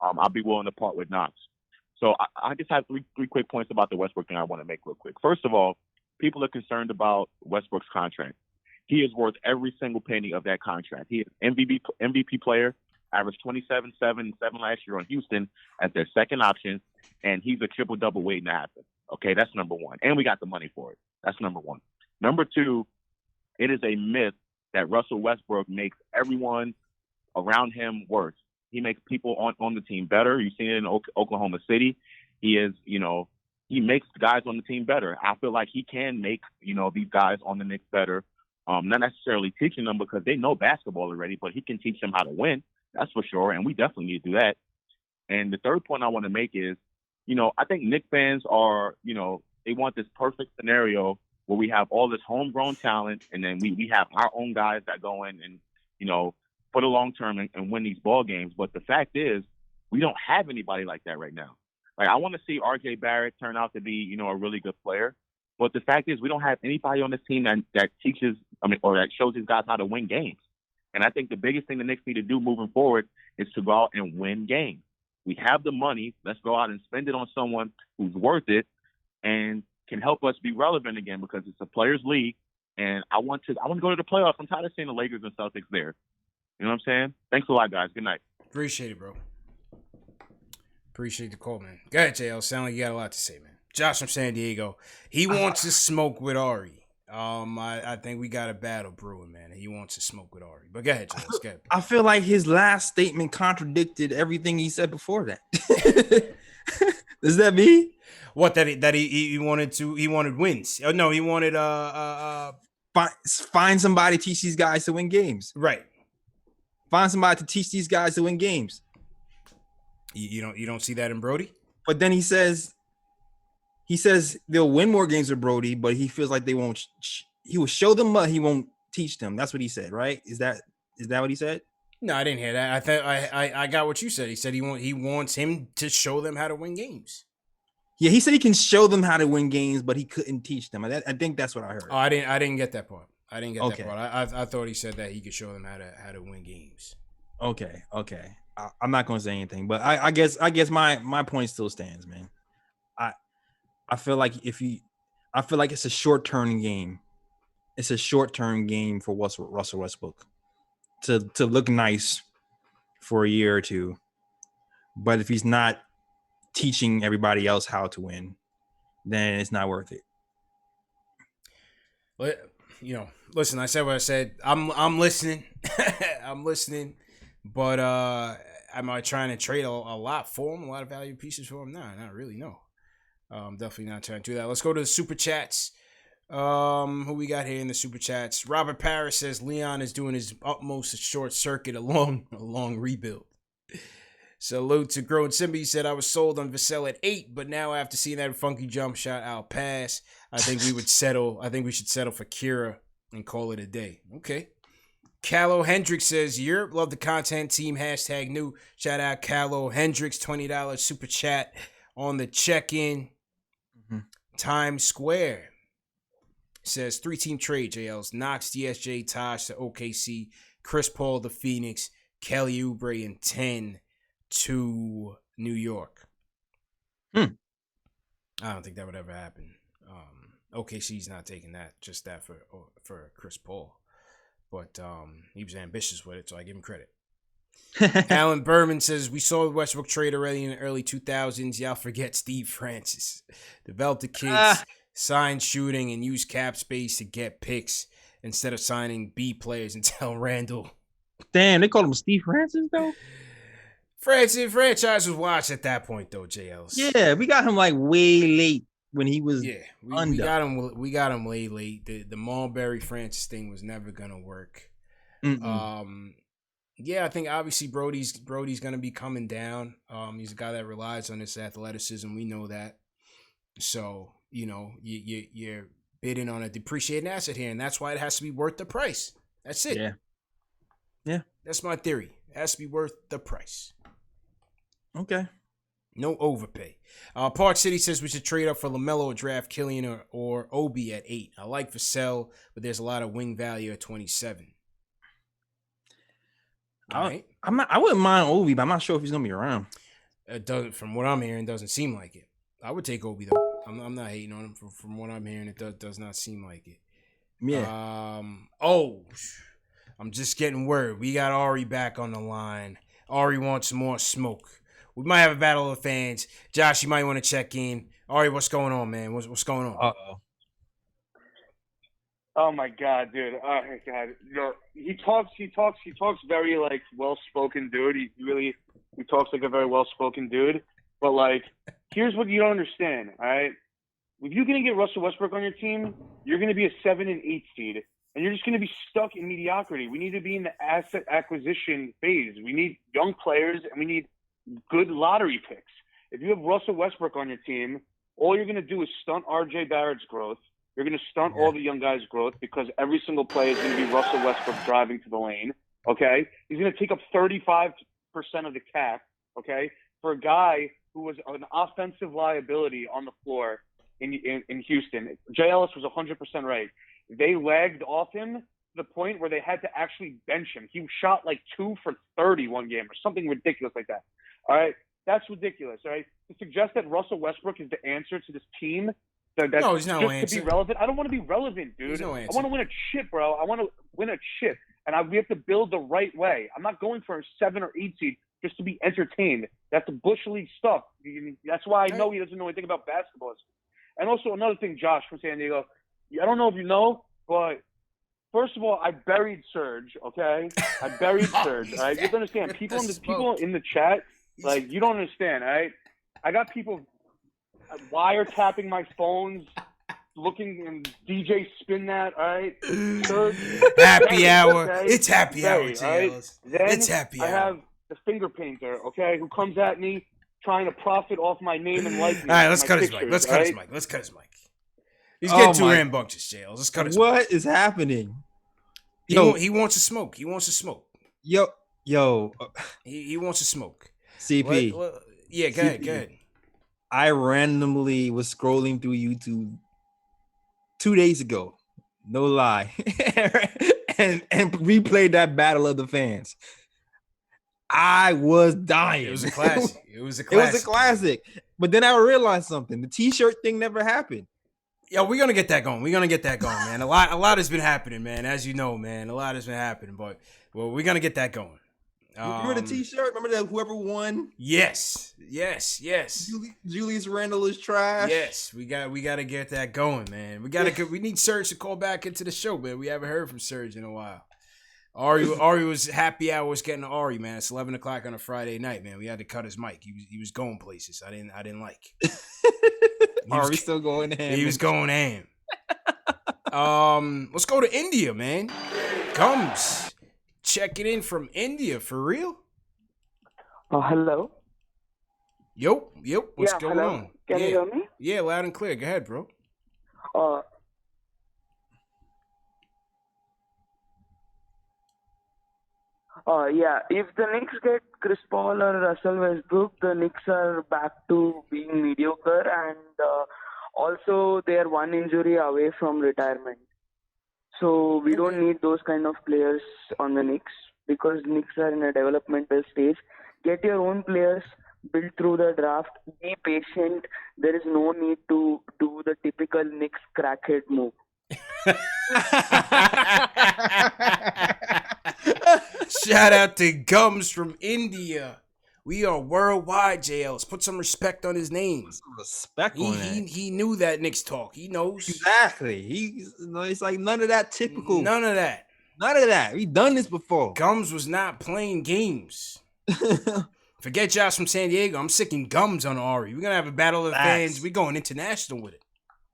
I'll be willing to part with Knox. So I just have three quick points about the Westbrook thing I want to make real quick. First of all, people are concerned about Westbrook's contract. He is worth every single penny of that contract. He is MVP player, averaged 27, 7 last year on Houston as their second option, and he's a triple-double waiting to happen. Okay, that's number one. And we got the money for it. That's number one. Number two, it is a myth that Russell Westbrook makes everyone around him worse. He makes people on the team better. You've seen it in Oklahoma City. He makes guys on the team better. I feel like he can make, these guys on the Knicks better. Not necessarily teaching them because they know basketball already, but he can teach them how to win. That's for sure. And we definitely need to do that. And the third point I want to make is, I think Knicks fans are, they want this perfect scenario where we have all this homegrown talent and then we have our own guys that go in and, for the long term and win these ball games. But the fact is, we don't have anybody like that right now. Like, I want to see RJ Barrett turn out to be, a really good player. But the fact is, we don't have anybody on this team that teaches, or that shows these guys how to win games. And I think the biggest thing the Knicks need to do moving forward is to go out and win games. We have the money. Let's go out and spend it on someone who's worth it and can help us be relevant again, because it's a players' league. And I want to go to the playoffs. I'm tired of seeing the Lakers and Celtics there. You know what I'm saying? Thanks a lot, guys. Good night. Appreciate it, bro. Appreciate the call, man. Go ahead, JL. Sound like you got a lot to say, man. Josh from San Diego. He wants to smoke with Ari. I think we got a battle brewing, man. He wants to smoke with Ari. But go ahead, JL. Go ahead. I feel like his last statement contradicted everything he said before that. Does that mean what? That he wanted wins. Oh no, he wanted find somebody to teach these guys to win games. Right. Find somebody to teach these guys to win games. You don't see that in Brody? But then he says they'll win more games with Brody, but he feels like they won't. He will show them, but he won't teach them. That's what he said, right? Is that what he said? No, I didn't hear that. I thought I got what you said. He said he wants him to show them how to win games. Yeah, he said he can show them how to win games, but he couldn't teach them. I think that's what I heard. Oh, I didn't get that part. That part. I thought he said that he could show them how to win games. Okay. I'm not gonna say anything, but I guess my point still stands, man. I feel like it's a short-term game. It's a short-term game for Russell Westbrook to look nice for a year or two. But if he's not teaching everybody else how to win, then it's not worth it. But listen, I said what I said. I'm listening. I'm listening. But am I trying to trade a lot for him? A lot of value pieces for him? Nah, not really. No. Definitely not trying to do that. Let's go to the super chats. Who we got here in the super chats? Robert Paris says Leon is doing his utmost to short circuit a long rebuild. Salute to Grown Simba. He said I was sold on Vassell at 8, but now after seeing that funky jump shot, I'll pass. I think we should settle for Kira and call it a day. Okay. Callow Hendricks says, Europe, love the content team, #new. Shout out Callow Hendricks, $20 super chat on the check-in. Times Square says 3-team trade, JLs. Knox, DSJ, Taj to OKC, Chris Paul to Phoenix, Kelly Oubre, and 10 to New York. I don't think that would ever happen. OKC's not taking that, just that for Chris Paul. But he was ambitious with it, so I give him credit. Alan Berman says, we saw the Westbrook trade already in the early 2000s. Y'all forget Steve Francis. Developed the kids, signed shooting, and used cap space to get picks instead of signing B players and tell Randall. Damn, they called him Steve Francis, though? Franchise was watched at that point, though, JLs. Yeah, we got him like way late when he was we got him way late. The Mulberry Francis thing was never gonna work. I think obviously Brody's gonna be coming down. He's a guy that relies on his athleticism. We know that. So you're bidding on a depreciating asset here, and that's why it has to be worth the price. That's it. Yeah. That's my theory. It has to be worth the price. Okay. No overpay. Park City says we should trade up for LaMelo or draft Killian or Obi at 8. I like Vassell, but there's a lot of wing value at 27. All right. I wouldn't mind Obi, but I'm not sure if he's gonna be around. It doesn't, from what I'm hearing, doesn't seem like it. I would take Obi though. I'm not hating on him. From what I'm hearing, it does not seem like it. Yeah. I'm just getting word. We got Ari back on the line. Ari wants more smoke. We might have a battle of fans. Josh, you might want to check in. Ari, what's going on, man? What's going on? Uh-oh. Oh my God, dude. Oh my God. He talks very like well-spoken dude. He talks like a very well-spoken dude. But like, here's what you don't understand, all right? If you're gonna get Russell Westbrook on your team, you're gonna be a 7 and 8 seed, and you're just gonna be stuck in mediocrity. We need to be in the asset acquisition phase. We need young players, and we need good lottery picks. If you have Russell Westbrook on your team, all you're going to do is stunt RJ Barrett's growth. You're going to stunt all the young guys' growth because every single play is going to be Russell Westbrook driving to the lane, okay? He's going to take up 35% of the cap, okay, for a guy who was an offensive liability on the floor in Houston. Jay Ellis was 100% right. They lagged off him to the point where they had to actually bench him. He shot like 2 for 30 one game or something ridiculous like that. All right, that's ridiculous. All right, to suggest that Russell Westbrook is the answer to this team, no, he's no just answer. To be relevant. I don't want to be relevant, dude. No I want to win a chip, bro. I want to win a chip. we have to build the right way. I'm not going for a 7 or 8 seed just to be entertained. That's the Bush League stuff. That's why I know he doesn't know anything about basketball. And also another thing, Josh from San Diego, I don't know if you know, but first of all, I buried Serge, okay? I buried Serge, all right? You have to understand, people in the chat, like, you don't understand, all right? I got people wiretapping my phones, looking and DJ spin that, all right? Serge, happy hour. Okay? It's happy hour, all right? Then it's happy hour. I have the finger painter, okay, who comes at me trying to profit off my name and likeness. All right, let's cut his mic. Let's cut his mic. He's getting too rambunctious, Jails. Let's cut his mic. What is happening? He wants to smoke. He wants to smoke. Yo. He wants to smoke. CP. Yeah, go ahead. I randomly was scrolling through YouTube 2 days ago. No lie. and replayed that Battle of the Fans. I was dying. It was a classic. It was a classic. But then I realized something. The T-shirt thing never happened. Yo, we're gonna get that going. Man. A lot has been happening, man. As you know, man, a lot has been happening. But we're gonna get that going. Remember the T-shirt? Remember that whoever won? Yes. Julius Randle is trash. Yes, we got to get that going, man. We need Serge to call back into the show, man. We haven't heard from Serge in a while. Ari was happy hour was getting to Ari, man. It's 11 o'clock on a Friday night, man. We had to cut his mic. He was going places I didn't like. Ari still going ham. He was going ham. Let's go to India, man. Gums checking in from India for real. Hello. Yep. What's going hello. on? Can you hear me? Yeah, loud and clear. Go ahead, bro. If the Knicks get Chris Paul or Russell Westbrook, the Knicks are back to being mediocre, and also they are one injury away from retirement. So we don't need those kind of players on the Knicks because Knicks are in a developmental stage. Get your own players, build through the draft, be patient. There is no need to do the typical Knicks crackhead move. Shout out to Gums from India. We are worldwide, JLs. Put some respect on his name. Respect on that. He knew that Knicks talk. He knows. Exactly. It's like none of that typical. None of that. We done this before. Gums was not playing games. Forget Josh from San Diego. I'm sicking Gums on Ari. We're going to have a battle of the fans. We're going international with it.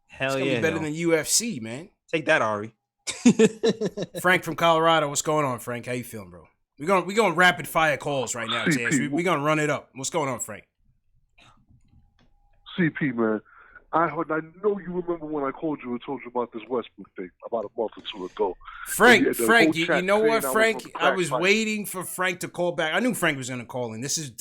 Hell it's gonna be better than UFC, man. Take that, Ari. Frank from Colorado. What's going on, Frank? How you feeling, bro? We're going rapid fire calls right now, Jazz. We're going to run it up. What's going on, Frank? CP, man. I know you remember when I called you and told you about this Westbrook thing about a month or two ago. Frank, you know what, Frank? I was waiting for Frank to call back. I knew Frank was going to call in. This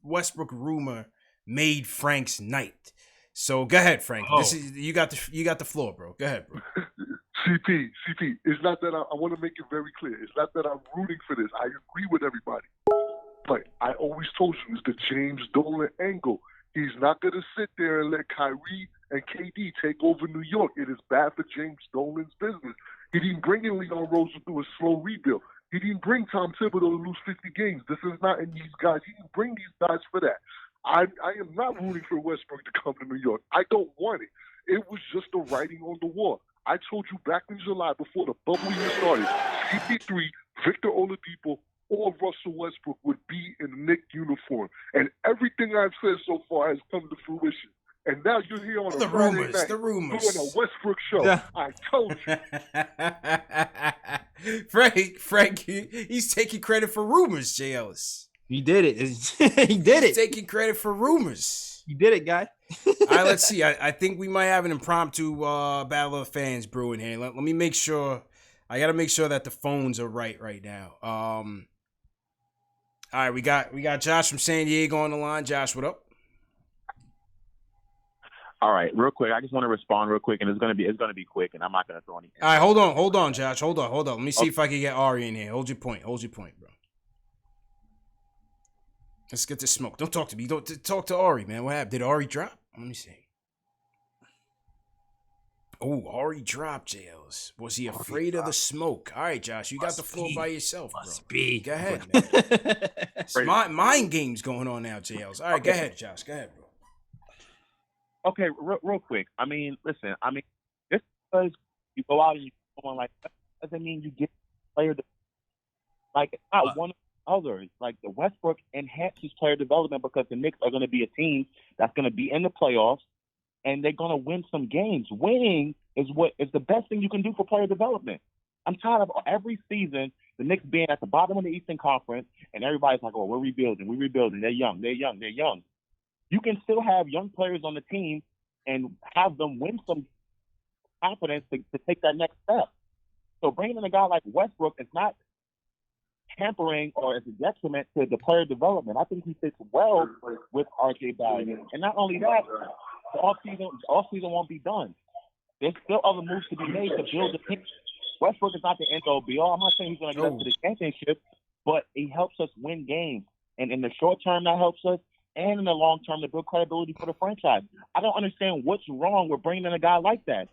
Westbrook rumor made Frank's night. So go ahead, Frank. You got the floor, bro. Go ahead, bro. CP, it's not that I want to make it very clear. It's not that I'm rooting for this. I agree with everybody. But I always told you it's the James Dolan angle. He's not going to sit there and let Kyrie and KD take over New York. It is bad for James Dolan's business. He didn't bring in Leon Rose through a slow rebuild. He didn't bring Tom Thibodeau to lose 50 games. This is not in these guys. He didn't bring these guys for that. I am not rooting for Westbrook to come to New York. I don't want it. It was just the writing on the wall. I told you back in July before the bubble even started, CP3, Victor Oladipo, or Russell Westbrook would be in the Knicks uniform. And everything I've said so far has come to fruition. And now you're here on a Friday night doing a Westbrook show. Yeah. I told you. Frank, he's taking credit for rumors, J. Ellis. He did it. He's taking credit for rumors. You did it, guy. All right, let's see. I think we might have an impromptu battle of fans brewing here. Let me make sure. I got to make sure that the phones are right now. All right, we got Josh from San Diego on the line. Josh, what up? All right, real quick. I just want to respond real quick, and it's gonna be quick, and I'm not gonna throw anything. All right, hold on, Josh. Hold on. Let me see if I can get Ari in here. Hold your point, bro. Let's get this smoke. Don't talk to me. Don't talk to Ari, man. What happened? Did Ari drop? Let me see. Oh, Ari dropped jails. Was he afraid of the smoke? All right, Josh, you got the floor by yourself, bro. Go ahead, man. Mind games going on now, jails. All right, go ahead, Josh. Go ahead, bro. Okay, real quick. I mean, listen. I mean, just because you go out and you go on like that doesn't mean you get player. Like it's not one of the others. Like the Westbrook enhances player development because the Knicks are going to be a team that's going to be in the playoffs and they're going to win some games. Winning is the best thing you can do for player development. I'm tired of every season the Knicks being at the bottom of the Eastern Conference and everybody's like, "Oh, we're rebuilding. They're young. You can still have young players on the team and have them win some confidence to take that next step. So bringing in a guy like Westbrook is not hampering or is a detriment to the player development. I think he fits well with RJ Barrett. And not only that, the offseason won't be done. There's still other moves to be made to build the team. Westbrook is not the end-all be-all. I'm not saying he's going to get us to the championship, but he helps us win games. And in the short term, that helps us. And in the long term, to build credibility for the franchise. I don't understand what's wrong with bringing in a guy like that.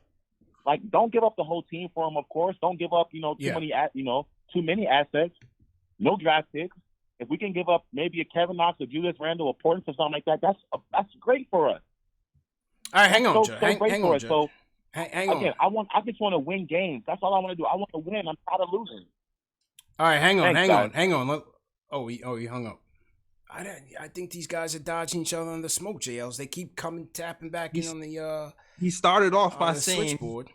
Like, don't give up the whole team for him, of course. Don't give up, too many assets. No draft picks. If we can give up maybe a Kevin Knox or Julius Randle or Portland or something like that, that's great for us. All right, hang on, Joe. Hang on, Joe. So, hang on. Again, I just want to win games. That's all I want to do. I want to win. I'm tired of losing. All right, hang on. He hung up. I think these guys are dodging each other on the smoke, JLs. They keep tapping back in on the. He started off by saying. Switchboard.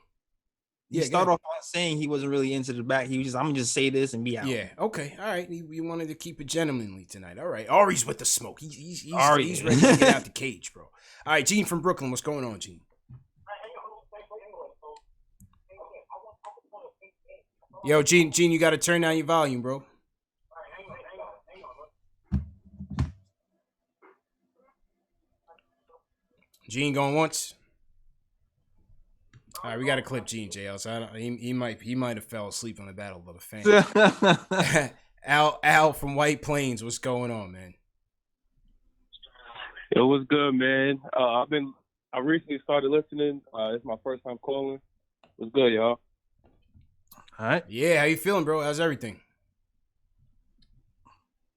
He started off by saying he wasn't really into the back. He was just, I'm gonna just say this and be out. Yeah. Okay. All right. You wanted to keep it gentlemanly tonight. All right. Ari's with the smoke. He's ready to get out the cage, bro. All right, Gene from Brooklyn. What's going on, Gene? Yo, Gene, you got to turn down your volume, bro. Gene going once. All right, we got to clip Gene, JL. So he might have fell asleep on the Battle of the Fans. Al from White Plains, what's going on, man? It was good, man. I recently started listening. It's my first time calling. It was good, y'all. All right. Yeah, how you feeling, bro? How's everything?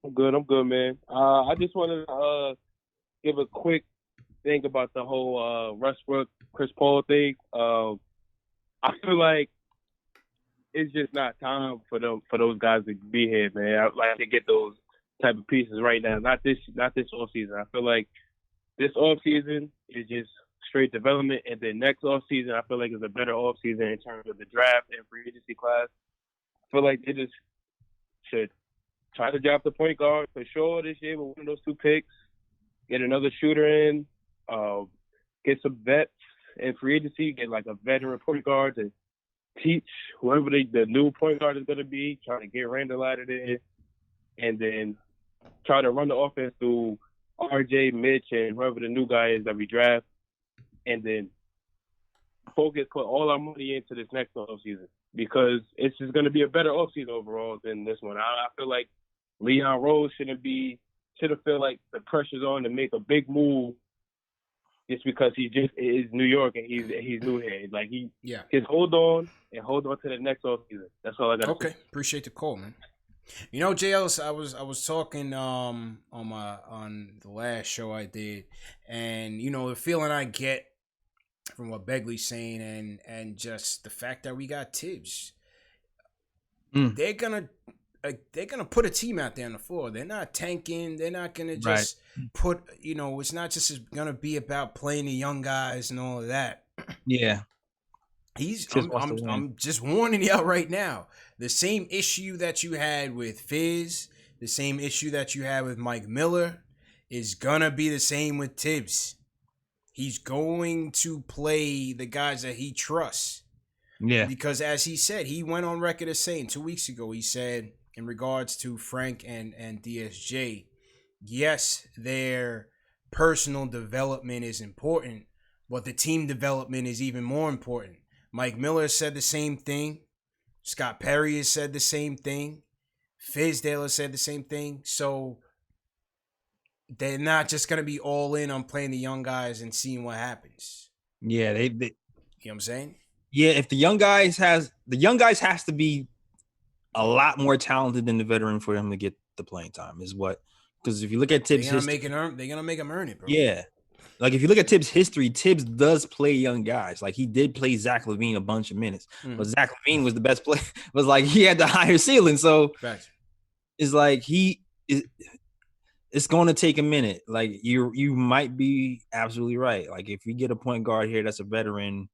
I'm good, man. I just wanted to give a quick thing about the whole Westbrook, Chris Paul thing. I feel like it's just not time for those guys to be here, man. I'd like to get those type of pieces right now. Not this off season. I feel like this off season is just straight development, and then next off season I feel like is a better off season in terms of the draft and free agency class. I feel like they just should try to draft the point guard for sure this year with one of those two picks. Get another shooter in. Get some vets in free agency. Get like a veteran point guard to teach whoever the new point guard is going to be. Try to get Randall out of there, and then try to run the offense through RJ, Mitch, and whoever the new guy is that we draft. And then put all our money into this next offseason because it's just going to be a better offseason overall than this one. I feel like Leon Rose should have felt like the pressure's on to make a big move just because he just is New York and he's new here. Like just hold on to the next offseason. That's all I got. Okay, appreciate the call, man. You know, JLS, I was talking on the last show I did, and you know the feeling I get from what Begley's saying and just the fact that we got Tibbs. They're gonna put a team out there on the floor. They're not tanking. They're not gonna just put, it's not just gonna be about playing the young guys and all of that. Yeah. I'm just warning you out right now. The same issue that you had with Fizz, the same issue that you had with Mike Miller is gonna be the same with Tibbs. He's going to play the guys that he trusts. Yeah. Because as he said, he went on record as saying 2 weeks ago, he said in regards to Frank and DSJ, yes, their personal development is important, but the team development is even more important. Mike Miller said the same thing. Scott Perry has said the same thing. Fizdale has said the same thing. So they're not just going to be all in on playing the young guys and seeing what happens. Yeah, they you know what I'm saying? Yeah, if the young guys has to be a lot more talented than the veteran for him to get the playing time. Because if you look at Tibbs' history, they're gonna make him earn it, bro. Yeah. Like if you look at Tibbs' history, Tibbs does play young guys. Like he did play Zach LaVine a bunch of minutes, but Zach LaVine was the best player. Was like he had the higher ceiling, so it's like it's going to take a minute. Like you might be absolutely right. Like if you get a point guard here that's a veteran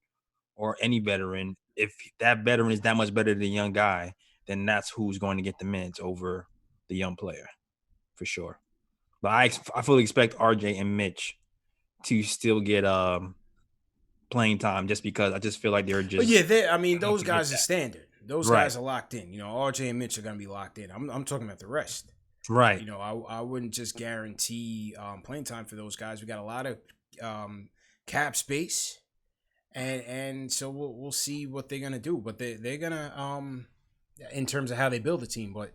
or any veteran, if that veteran is that much better than the young guy, then that's who's going to get the minutes over the young player for sure. But I fully expect RJ and Mitch to still get playing time just because I just feel like they're just. But yeah, those guys are standard. Those guys are locked in. RJ and Mitch are gonna be locked in. I'm talking about the rest. Right. I wouldn't just guarantee playing time for those guys. We got a lot of cap space, and so we'll see what they're gonna do. But they're gonna in terms of how they build a team, but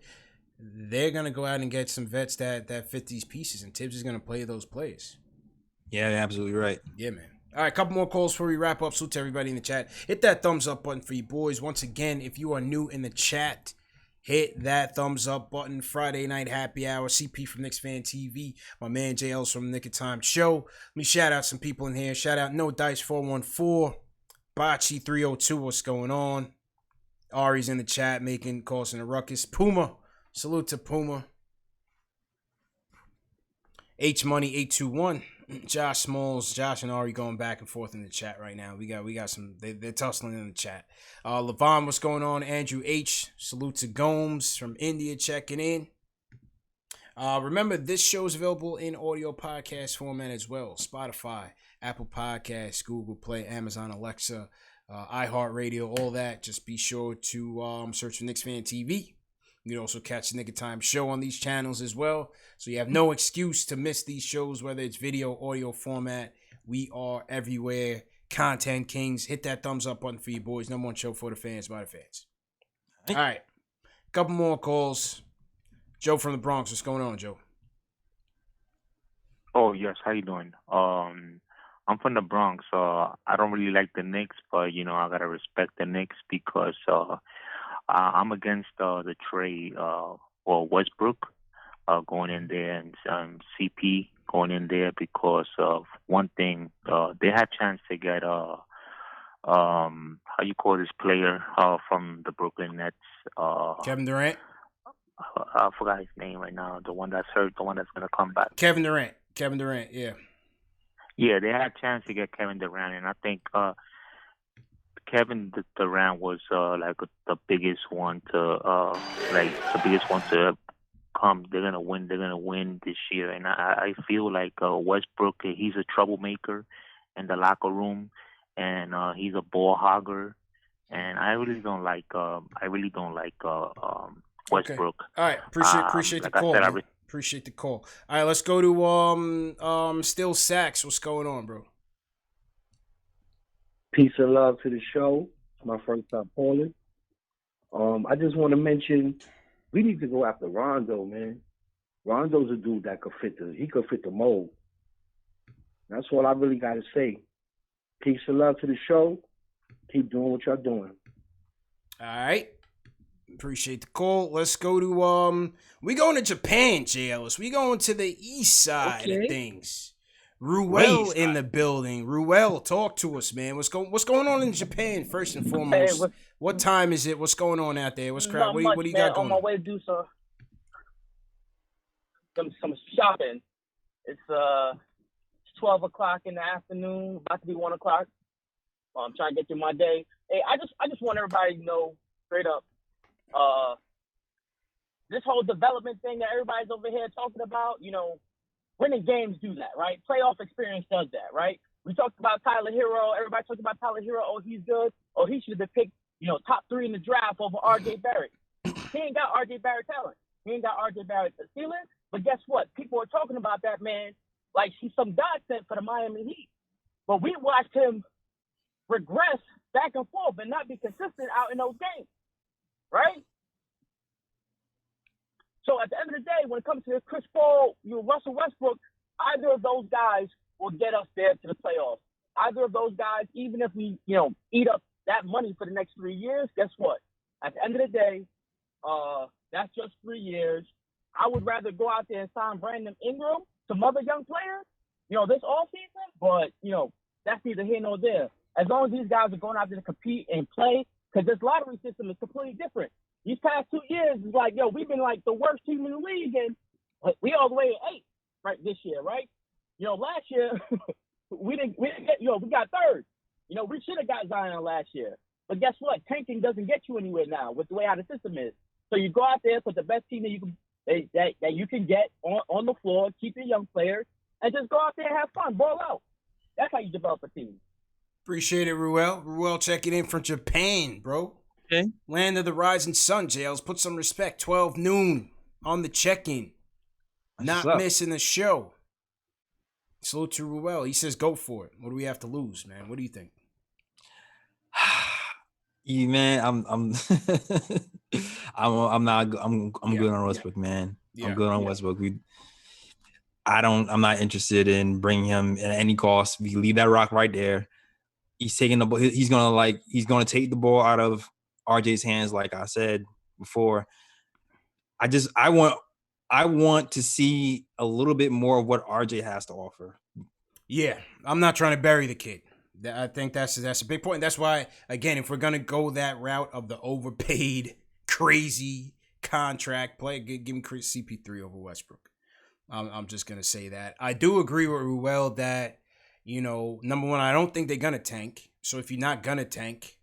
they're gonna go out and get some vets that fit these pieces, and Tibbs is gonna play those plays. Yeah, you're absolutely right. Yeah, man. All right, a couple more calls before we wrap up. Salute to everybody in the chat. Hit that thumbs up button for you boys. Once again, if you are new in the chat, hit that thumbs up button. Friday night happy hour. CP from KnicksFanTV. My man J. Ellis from Nick of Time Show. Let me shout out some people in here. Shout out No Dice 414, Bocce 302. What's going on? Ari's in the chat making calls in a ruckus. Puma. Salute to Puma. H Money 821. Josh Smalls, Josh and Ari going back and forth in the chat right now. We got some. They're tussling in the chat. Levon, what's going on? Andrew H. Salute to Gomes from India checking in. Remember, this show is available in audio podcast format as well. Spotify, Apple Podcasts, Google Play, Amazon Alexa, iHeartRadio, all that. Just be sure to search for KnicksFanTV. You can also catch the Nick of Time Show on these channels as well. So you have no excuse to miss these shows, whether it's video, audio format. We are everywhere. Content Kings. Hit that thumbs up button for you boys. Number one show for the fans, by the fans. All right. Couple more calls. Joe from the Bronx. What's going on, Joe? Oh, yes. How you doing? I'm from the Bronx. I don't really like the Knicks, but, I got to respect the Knicks because I'm against the trade for Westbrook going in there and CP going in there because of one thing. They had chance to get how you call this player from the Brooklyn Nets. Kevin Durant? I forgot his name right now. The one that's hurt, the one that's going to come back. Kevin Durant, yeah. Yeah, they had a chance to get Kevin Durant, and I think Kevin Durant was the biggest one to come. They're gonna win this year, and I feel like Westbrook, he's a troublemaker in the locker room, and he's a ball hogger, and I really don't like Westbrook. Okay. All right, appreciate the call. Appreciate the call. All right, let's go to Still Sacks. What's going on, bro? Peace and love to the show. It's my first time calling. I just want to mention we need to go after Rondo, man. Rondo's a dude that could fit the mold. That's all I really got to say. Peace and love to the show. Keep doing what y'all doing. All right. Appreciate the call. Let's go to we going to Japan, J. Ellis. We going to the east side of things. Ruel in the building. Ruel, talk to us, man. What's going on in Japan first and foremost? Hey, what time is it? What's going on out there? What's crap? What do you got going on? On my way to do some shopping. It's 12 o'clock in the afternoon, about to be 1 o'clock. I'm trying to get through my day. Hey, I just want everybody to know straight up. This whole development thing that everybody's over here talking about, winning games do that, right? Playoff experience does that, right? We talked about Tyler Hero. Everybody talked about Tyler Hero. Oh, he's good. Oh, he should have been picked, top 3 in the draft over R.J. Barrett. He ain't got R.J. Barrett talent. He ain't got R.J. Barrett ceiling. But guess what? People are talking about that man like he's some godsend for the Miami Heat. But we watched him regress back and forth and not be consistent out in those games, right? So at the end of the day, when it comes to Chris Paul, Russell Westbrook, either of those guys will get us there to the playoffs. Either of those guys, even if we, eat up that money for the next 3 years, guess what? At the end of the day, that's just 3 years. I would rather go out there and sign Brandon Ingram, some other young players, this offseason. But, that's neither here nor there. As long as these guys are going out there to compete and play, because this lottery system is completely different. These past 2 years is like, we've been like the worst team in the league, and we all the way at 8 right this year, right? Last year we didn't get, we got third. We should have got Zion last year. But guess what? Tanking doesn't get you anywhere now with the way how the system is. So you go out there, put the best team that you can get on the floor, keep your young players, and just go out there and have fun, ball out. That's how you develop a team. Appreciate it, Ruel. Ruel checking in from Japan, bro. Okay. Land of the rising sun, Jails. Put some respect. 12 noon on the check-in. Not missing the show. Salute to Ruel. He says go for it. What do we have to lose, man? What do you think? Yeah, man, I'm good on Westbrook, man. Yeah. I'm good on Westbrook. I'm not interested in bringing him at any cost. We leave that rock right there. He's taking the ball. He's gonna take the ball out of RJ's hands, like I said before. I want to see a little bit more of what RJ has to offer. Yeah, I'm not trying to bury the kid. I think that's a big point. That's why, again, if we're gonna go that route of the overpaid, crazy contract play, give me CP3 over Westbrook. I'm just gonna say that. I do agree with Ruel that, number one, I don't think they're gonna tank. So if you're not gonna tank,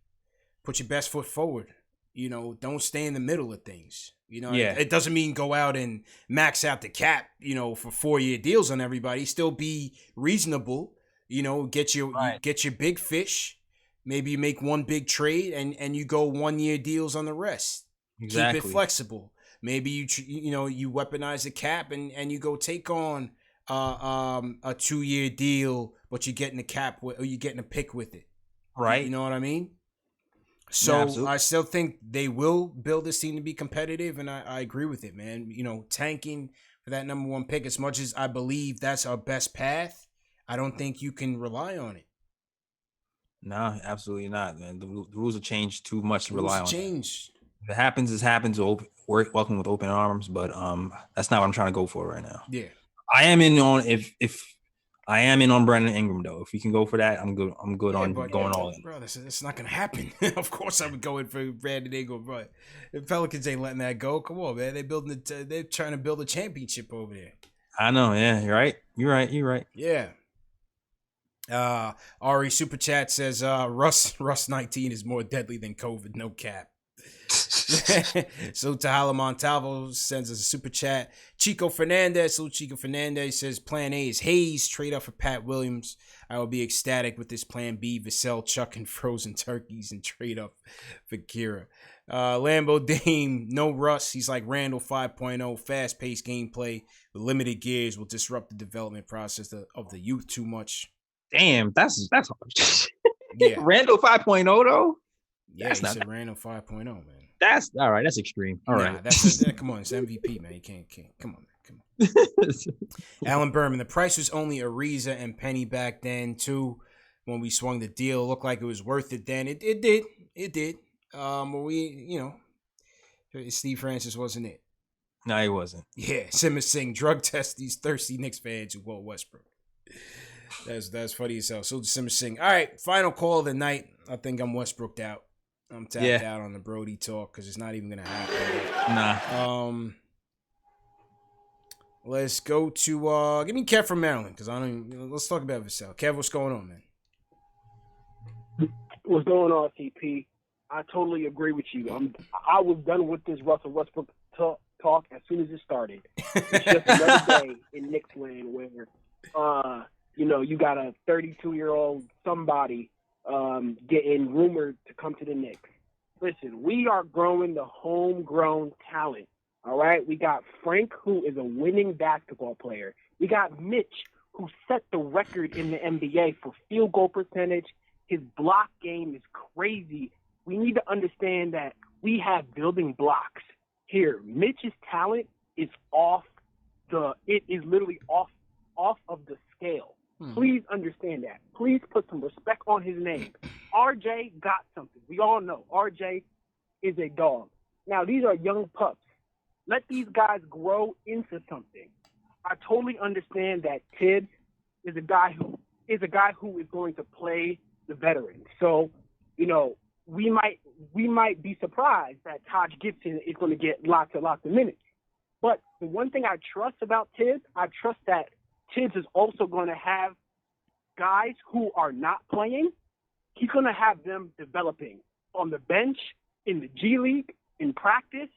put your best foot forward. Don't stay in the middle of things. It doesn't mean go out and max out the cap, for 4-year deals on everybody. Still be reasonable. Get your big fish. Maybe you make one big trade and you go 1-year deals on the rest. Exactly. Keep it flexible. Maybe you weaponize the cap and you go take on a 2-year deal, but you're getting a cap or you're getting a pick with it. Right. You know what I mean? So Yeah, I still think they will build this team to be competitive, and I agree with it, man. Tanking for that number 1 pick, as much as I believe that's our best path, I don't think you can rely on it. No, absolutely not, man. The rules have changed too much to rely on. Change. If it happens, it happens. Welcome with open arms, but that's not what I'm trying to go for right now. Yeah, I am in on I am in on Brandon Ingram though. If we can go for that, I'm good. I'm good on going all in. Bro, that's not gonna happen. Of course, I would go in for Brandon Ingram, but the Pelicans ain't letting that go. Come on, man. They're trying to build a championship over there. I know. Yeah, you're right. You're right. Yeah. Ari Super Chat says Russ 19 is more deadly than COVID. No cap. So Tahala Montalvo sends us a super chat. Chico Fernandez says plan A is Hayes, trade up for Pat Williams. I will be ecstatic with this plan B. Vassell, Chuck, and frozen turkeys, and trade up for Kira. Lambo Dame, no Russ. He's like Randall 5.0, fast-paced gameplay with limited gears will disrupt the development process of the youth too much. Damn, that's hard. Yeah. Randall 5.0 though. Yeah, he said Randall 5.0, man. That's all right. That's extreme. All right. Come on. It's MVP, man. You can't. Come on, man. Come on. Alan Berman. The price was only Ariza and Penny back then, too. When we swung the deal, it looked like it was worth it then. It did. But Steve Francis wasn't it. No, he wasn't. Yeah. Simmons Singh, drug test these thirsty Knicks fans who want Westbrook. That's funny as hell. So Simmons Singh. All right. Final call of the night. I think I'm Westbrooked out. I'm tapped out on the Brody talk because it's not even gonna happen. Nah. Let's go to give me Kev from Maryland because I don't even, let's talk about Vassell. Kev, what's going on, man? What's going on, CP? I totally agree with you. I was done with this Russell Westbrook talk as soon as it started. It's just another day in Knicks land where you got a 32-year-old somebody getting rumored to come to the Knicks. Listen, we are growing the homegrown talent, all right? We got Frank, who is a winning basketball player. We got Mitch, who set the record in the NBA for field goal percentage. His block game is crazy. We need to understand that we have building blocks here. Mitch's talent is literally off of the scale. Please understand that. Please put some respect on his name. RJ got something. We all know RJ is a dog. Now, these are young pups. Let these guys grow into something. I totally understand that Tibbs is a guy who is going to play the veterans. So, you know, we might be surprised that Taj Gibson is going to get lots and lots of minutes. But the one thing I trust about Tibbs, I trust that Tibbs is also going to have guys who are not playing. He's going to have them developing on the bench, in the G League, in practice.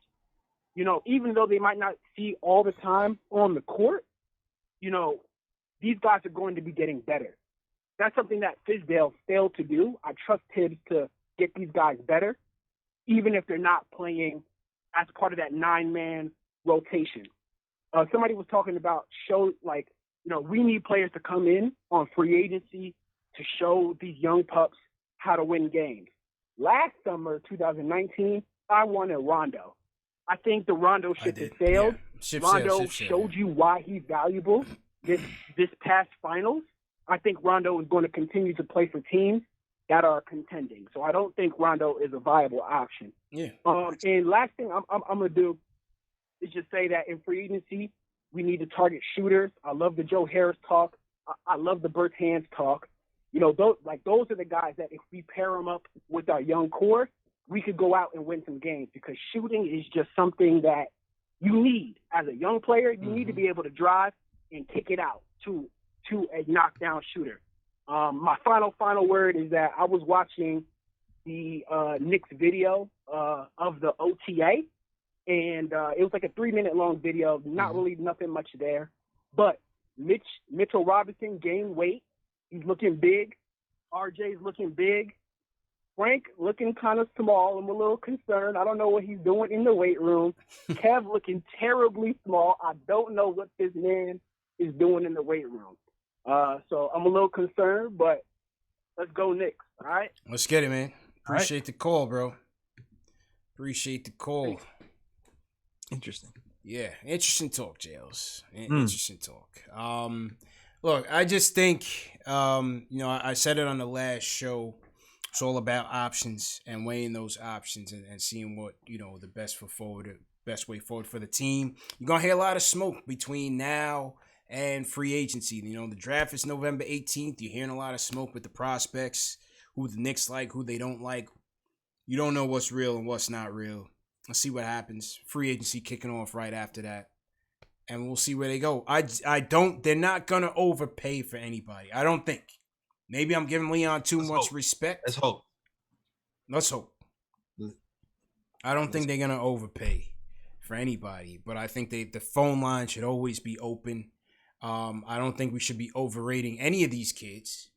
You know, even though they might not see all the time on the court, you know, these guys are going to be getting better. That's something that Fizdale failed to do. I trust Tibbs to get these guys better, even if they're not playing as part of that 9-man rotation. Somebody was talking about we need players to come in on free agency to show these young pups how to win games. Last summer, 2019, I wanted Rondo. I think the Rondo ship has sailed. Yeah. Rondo showed you why he's valuable this past finals. I think Rondo is going to continue to play for teams that are contending. So I don't think Rondo is a viable option. Yeah. And last thing I'm going to do is just say that in free agency, we need to target shooters. I love the Joe Harris talk. I love the Bertans talk. You know, those are the guys that if we pair them up with our young core, we could go out and win some games, because shooting is just something that you need as a young player. You need to be able to drive and kick it out to a knockdown shooter. My final word is that I was watching the Knicks video of the OTA, and it was like a 3-minute long video, not really nothing much there. But Mitchell Robinson gained weight. He's looking big. RJ's looking big. Frank looking kind of small. I'm a little concerned. I don't know what he's doing in the weight room. Kev looking terribly small. I don't know what this man is doing in the weight room. So I'm a little concerned, but let's go Knicks. All right? Let's get it, man. Appreciate the call, bro. Appreciate the call. Interesting. Yeah, interesting talk, Jails. Interesting talk. Look, I just think, I said it on the last show. It's all about options and weighing those options and seeing what, the best way forward for the team. You're going to hear a lot of smoke between now and free agency. The draft is November 18th. You're hearing a lot of smoke with the prospects, who the Knicks like, who they don't like. You don't know what's real and what's not real. Let's see what happens. Free agency kicking off right after that. And we'll see where they go. They're not going to overpay for anybody. I don't think. Maybe I'm giving Leon too much respect. Let's hope. I don't think they're going to overpay for anybody, but I think the phone line should always be open. I don't think we should be overrating any of these kids.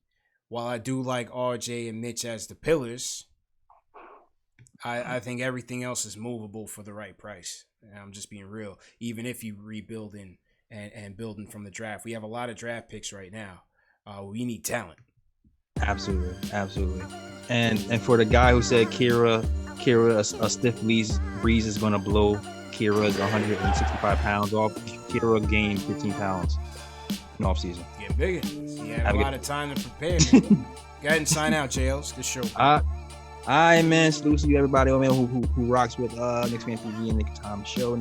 While I do like RJ and Mitch as the pillars, I think everything else is movable for the right price. And I'm just being real. Even if you rebuilding and building from the draft, we have a lot of draft picks right now. We need talent. Absolutely. And for the guy who said Kira, a stiff breeze is going to blow Kira's 165 pounds off. Kira gained 15 pounds in off season. Get bigger. You have a lot of time to prepare. Man. Go ahead and sign out, Jails. Good show. All right, man. Salute to you, everybody who rocks with KnicksFanTV and Nick Time Show.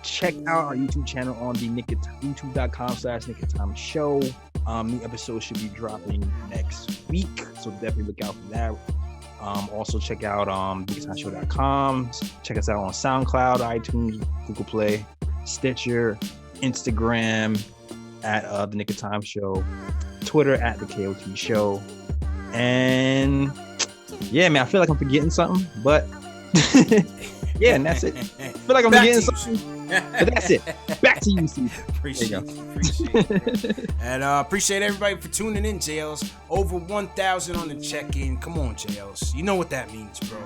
Check out our YouTube channel on the youtube.com/Nick Show. New episode should be dropping next week, so definitely look out for that. Also check out NickTimeShow.com. Check us out on SoundCloud, iTunes, Google Play, Stitcher, Instagram at the Nick of Time Show, Twitter at the KOT Show, and yeah, man, I feel like I'm forgetting something, but yeah, and that's it. I feel like I'm forgetting something, but that's it. Back to you, Steve. Appreciate it. And appreciate everybody for tuning in, JLs. Over 1,000 on the check-in. Come on, JLs. You know what that means, bro.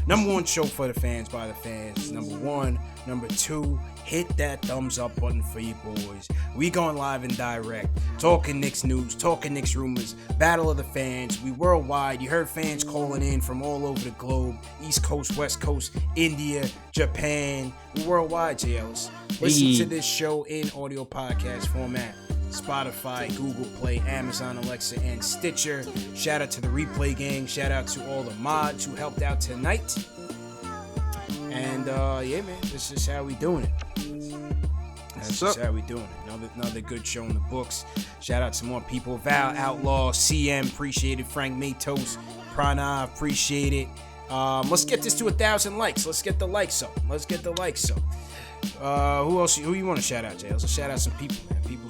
Number one show for the fans, by the fans. Number one. Number two, hit that thumbs up button for you boys. We going live and direct. Talking Knicks news, talking Knicks rumors, battle of the fans. We worldwide. You heard fans calling in from all over the globe. East Coast, West Coast, India, Japan. We worldwide, JLs. Listen to this show in audio podcast format. Spotify, Google Play, Amazon, Alexa, and Stitcher. Shout out to the Replay Gang. Shout out to all the mods who helped out tonight. And yeah, man, this is how we doing it. That's just how we doing it. Another good show in the books. Shout out to more people. Val, Outlaw, CM, appreciate it. Frank Matos, Prana, appreciate it. Let's get this to 1,000 likes. Let's get the likes up. Who else? Who you want to shout out, Jay? Let's shout out some people, man. People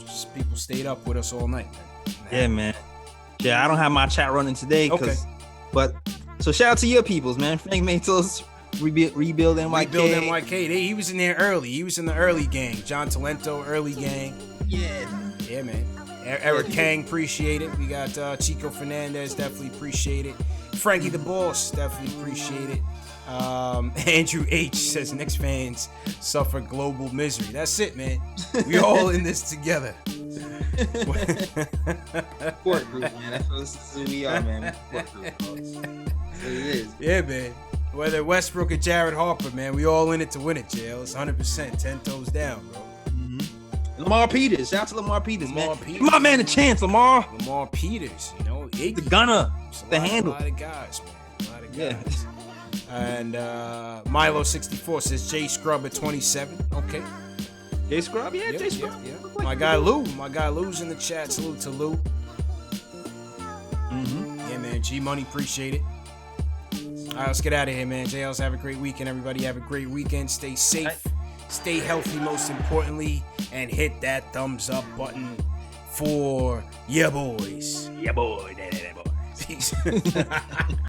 stayed up with us all night, man. Yeah, man. Yeah, I don't have my chat running today, but so shout out to your peoples, man. Frank Matos, Rebuild NYK. Rebuild NYK. He was in there early. He was in the early gang. John Talento, early gang. Yeah, man. Eric Kang, appreciate it. We got Chico Fernandez, definitely appreciate it. Frankie the Boss, definitely appreciate it. Andrew H says Knicks fans suffer global misery. That's it, man. We all in this together. Support group, man. That's who we are, man. Support group. That's what it is. Yeah, man. Whether Westbrook or Jared Harper, man, we all in it to win it, Jail. It's 100%, 10 toes down, bro. Lamar Peters. Shout out to Lamar Peters, Lamar man. Peters. Give my man a chance, Lamar. Lamar Peters, you know. The gunner. The handle. A lot of guys, man. A lot of guys. And Milo64 says Jay Scrub at 27. Okay. Jay Scrub? Yeah, Jay Scrub. Yeah. My guy Lou's in the chat. Salute to Lou. Yeah, man. G Money, appreciate it. All right, let's get out of here, man. JLs, have a great weekend. Everybody have a great weekend. Stay safe. Stay healthy, most importantly. And hit that thumbs up button for ya boys. Yeah, boy. Peace.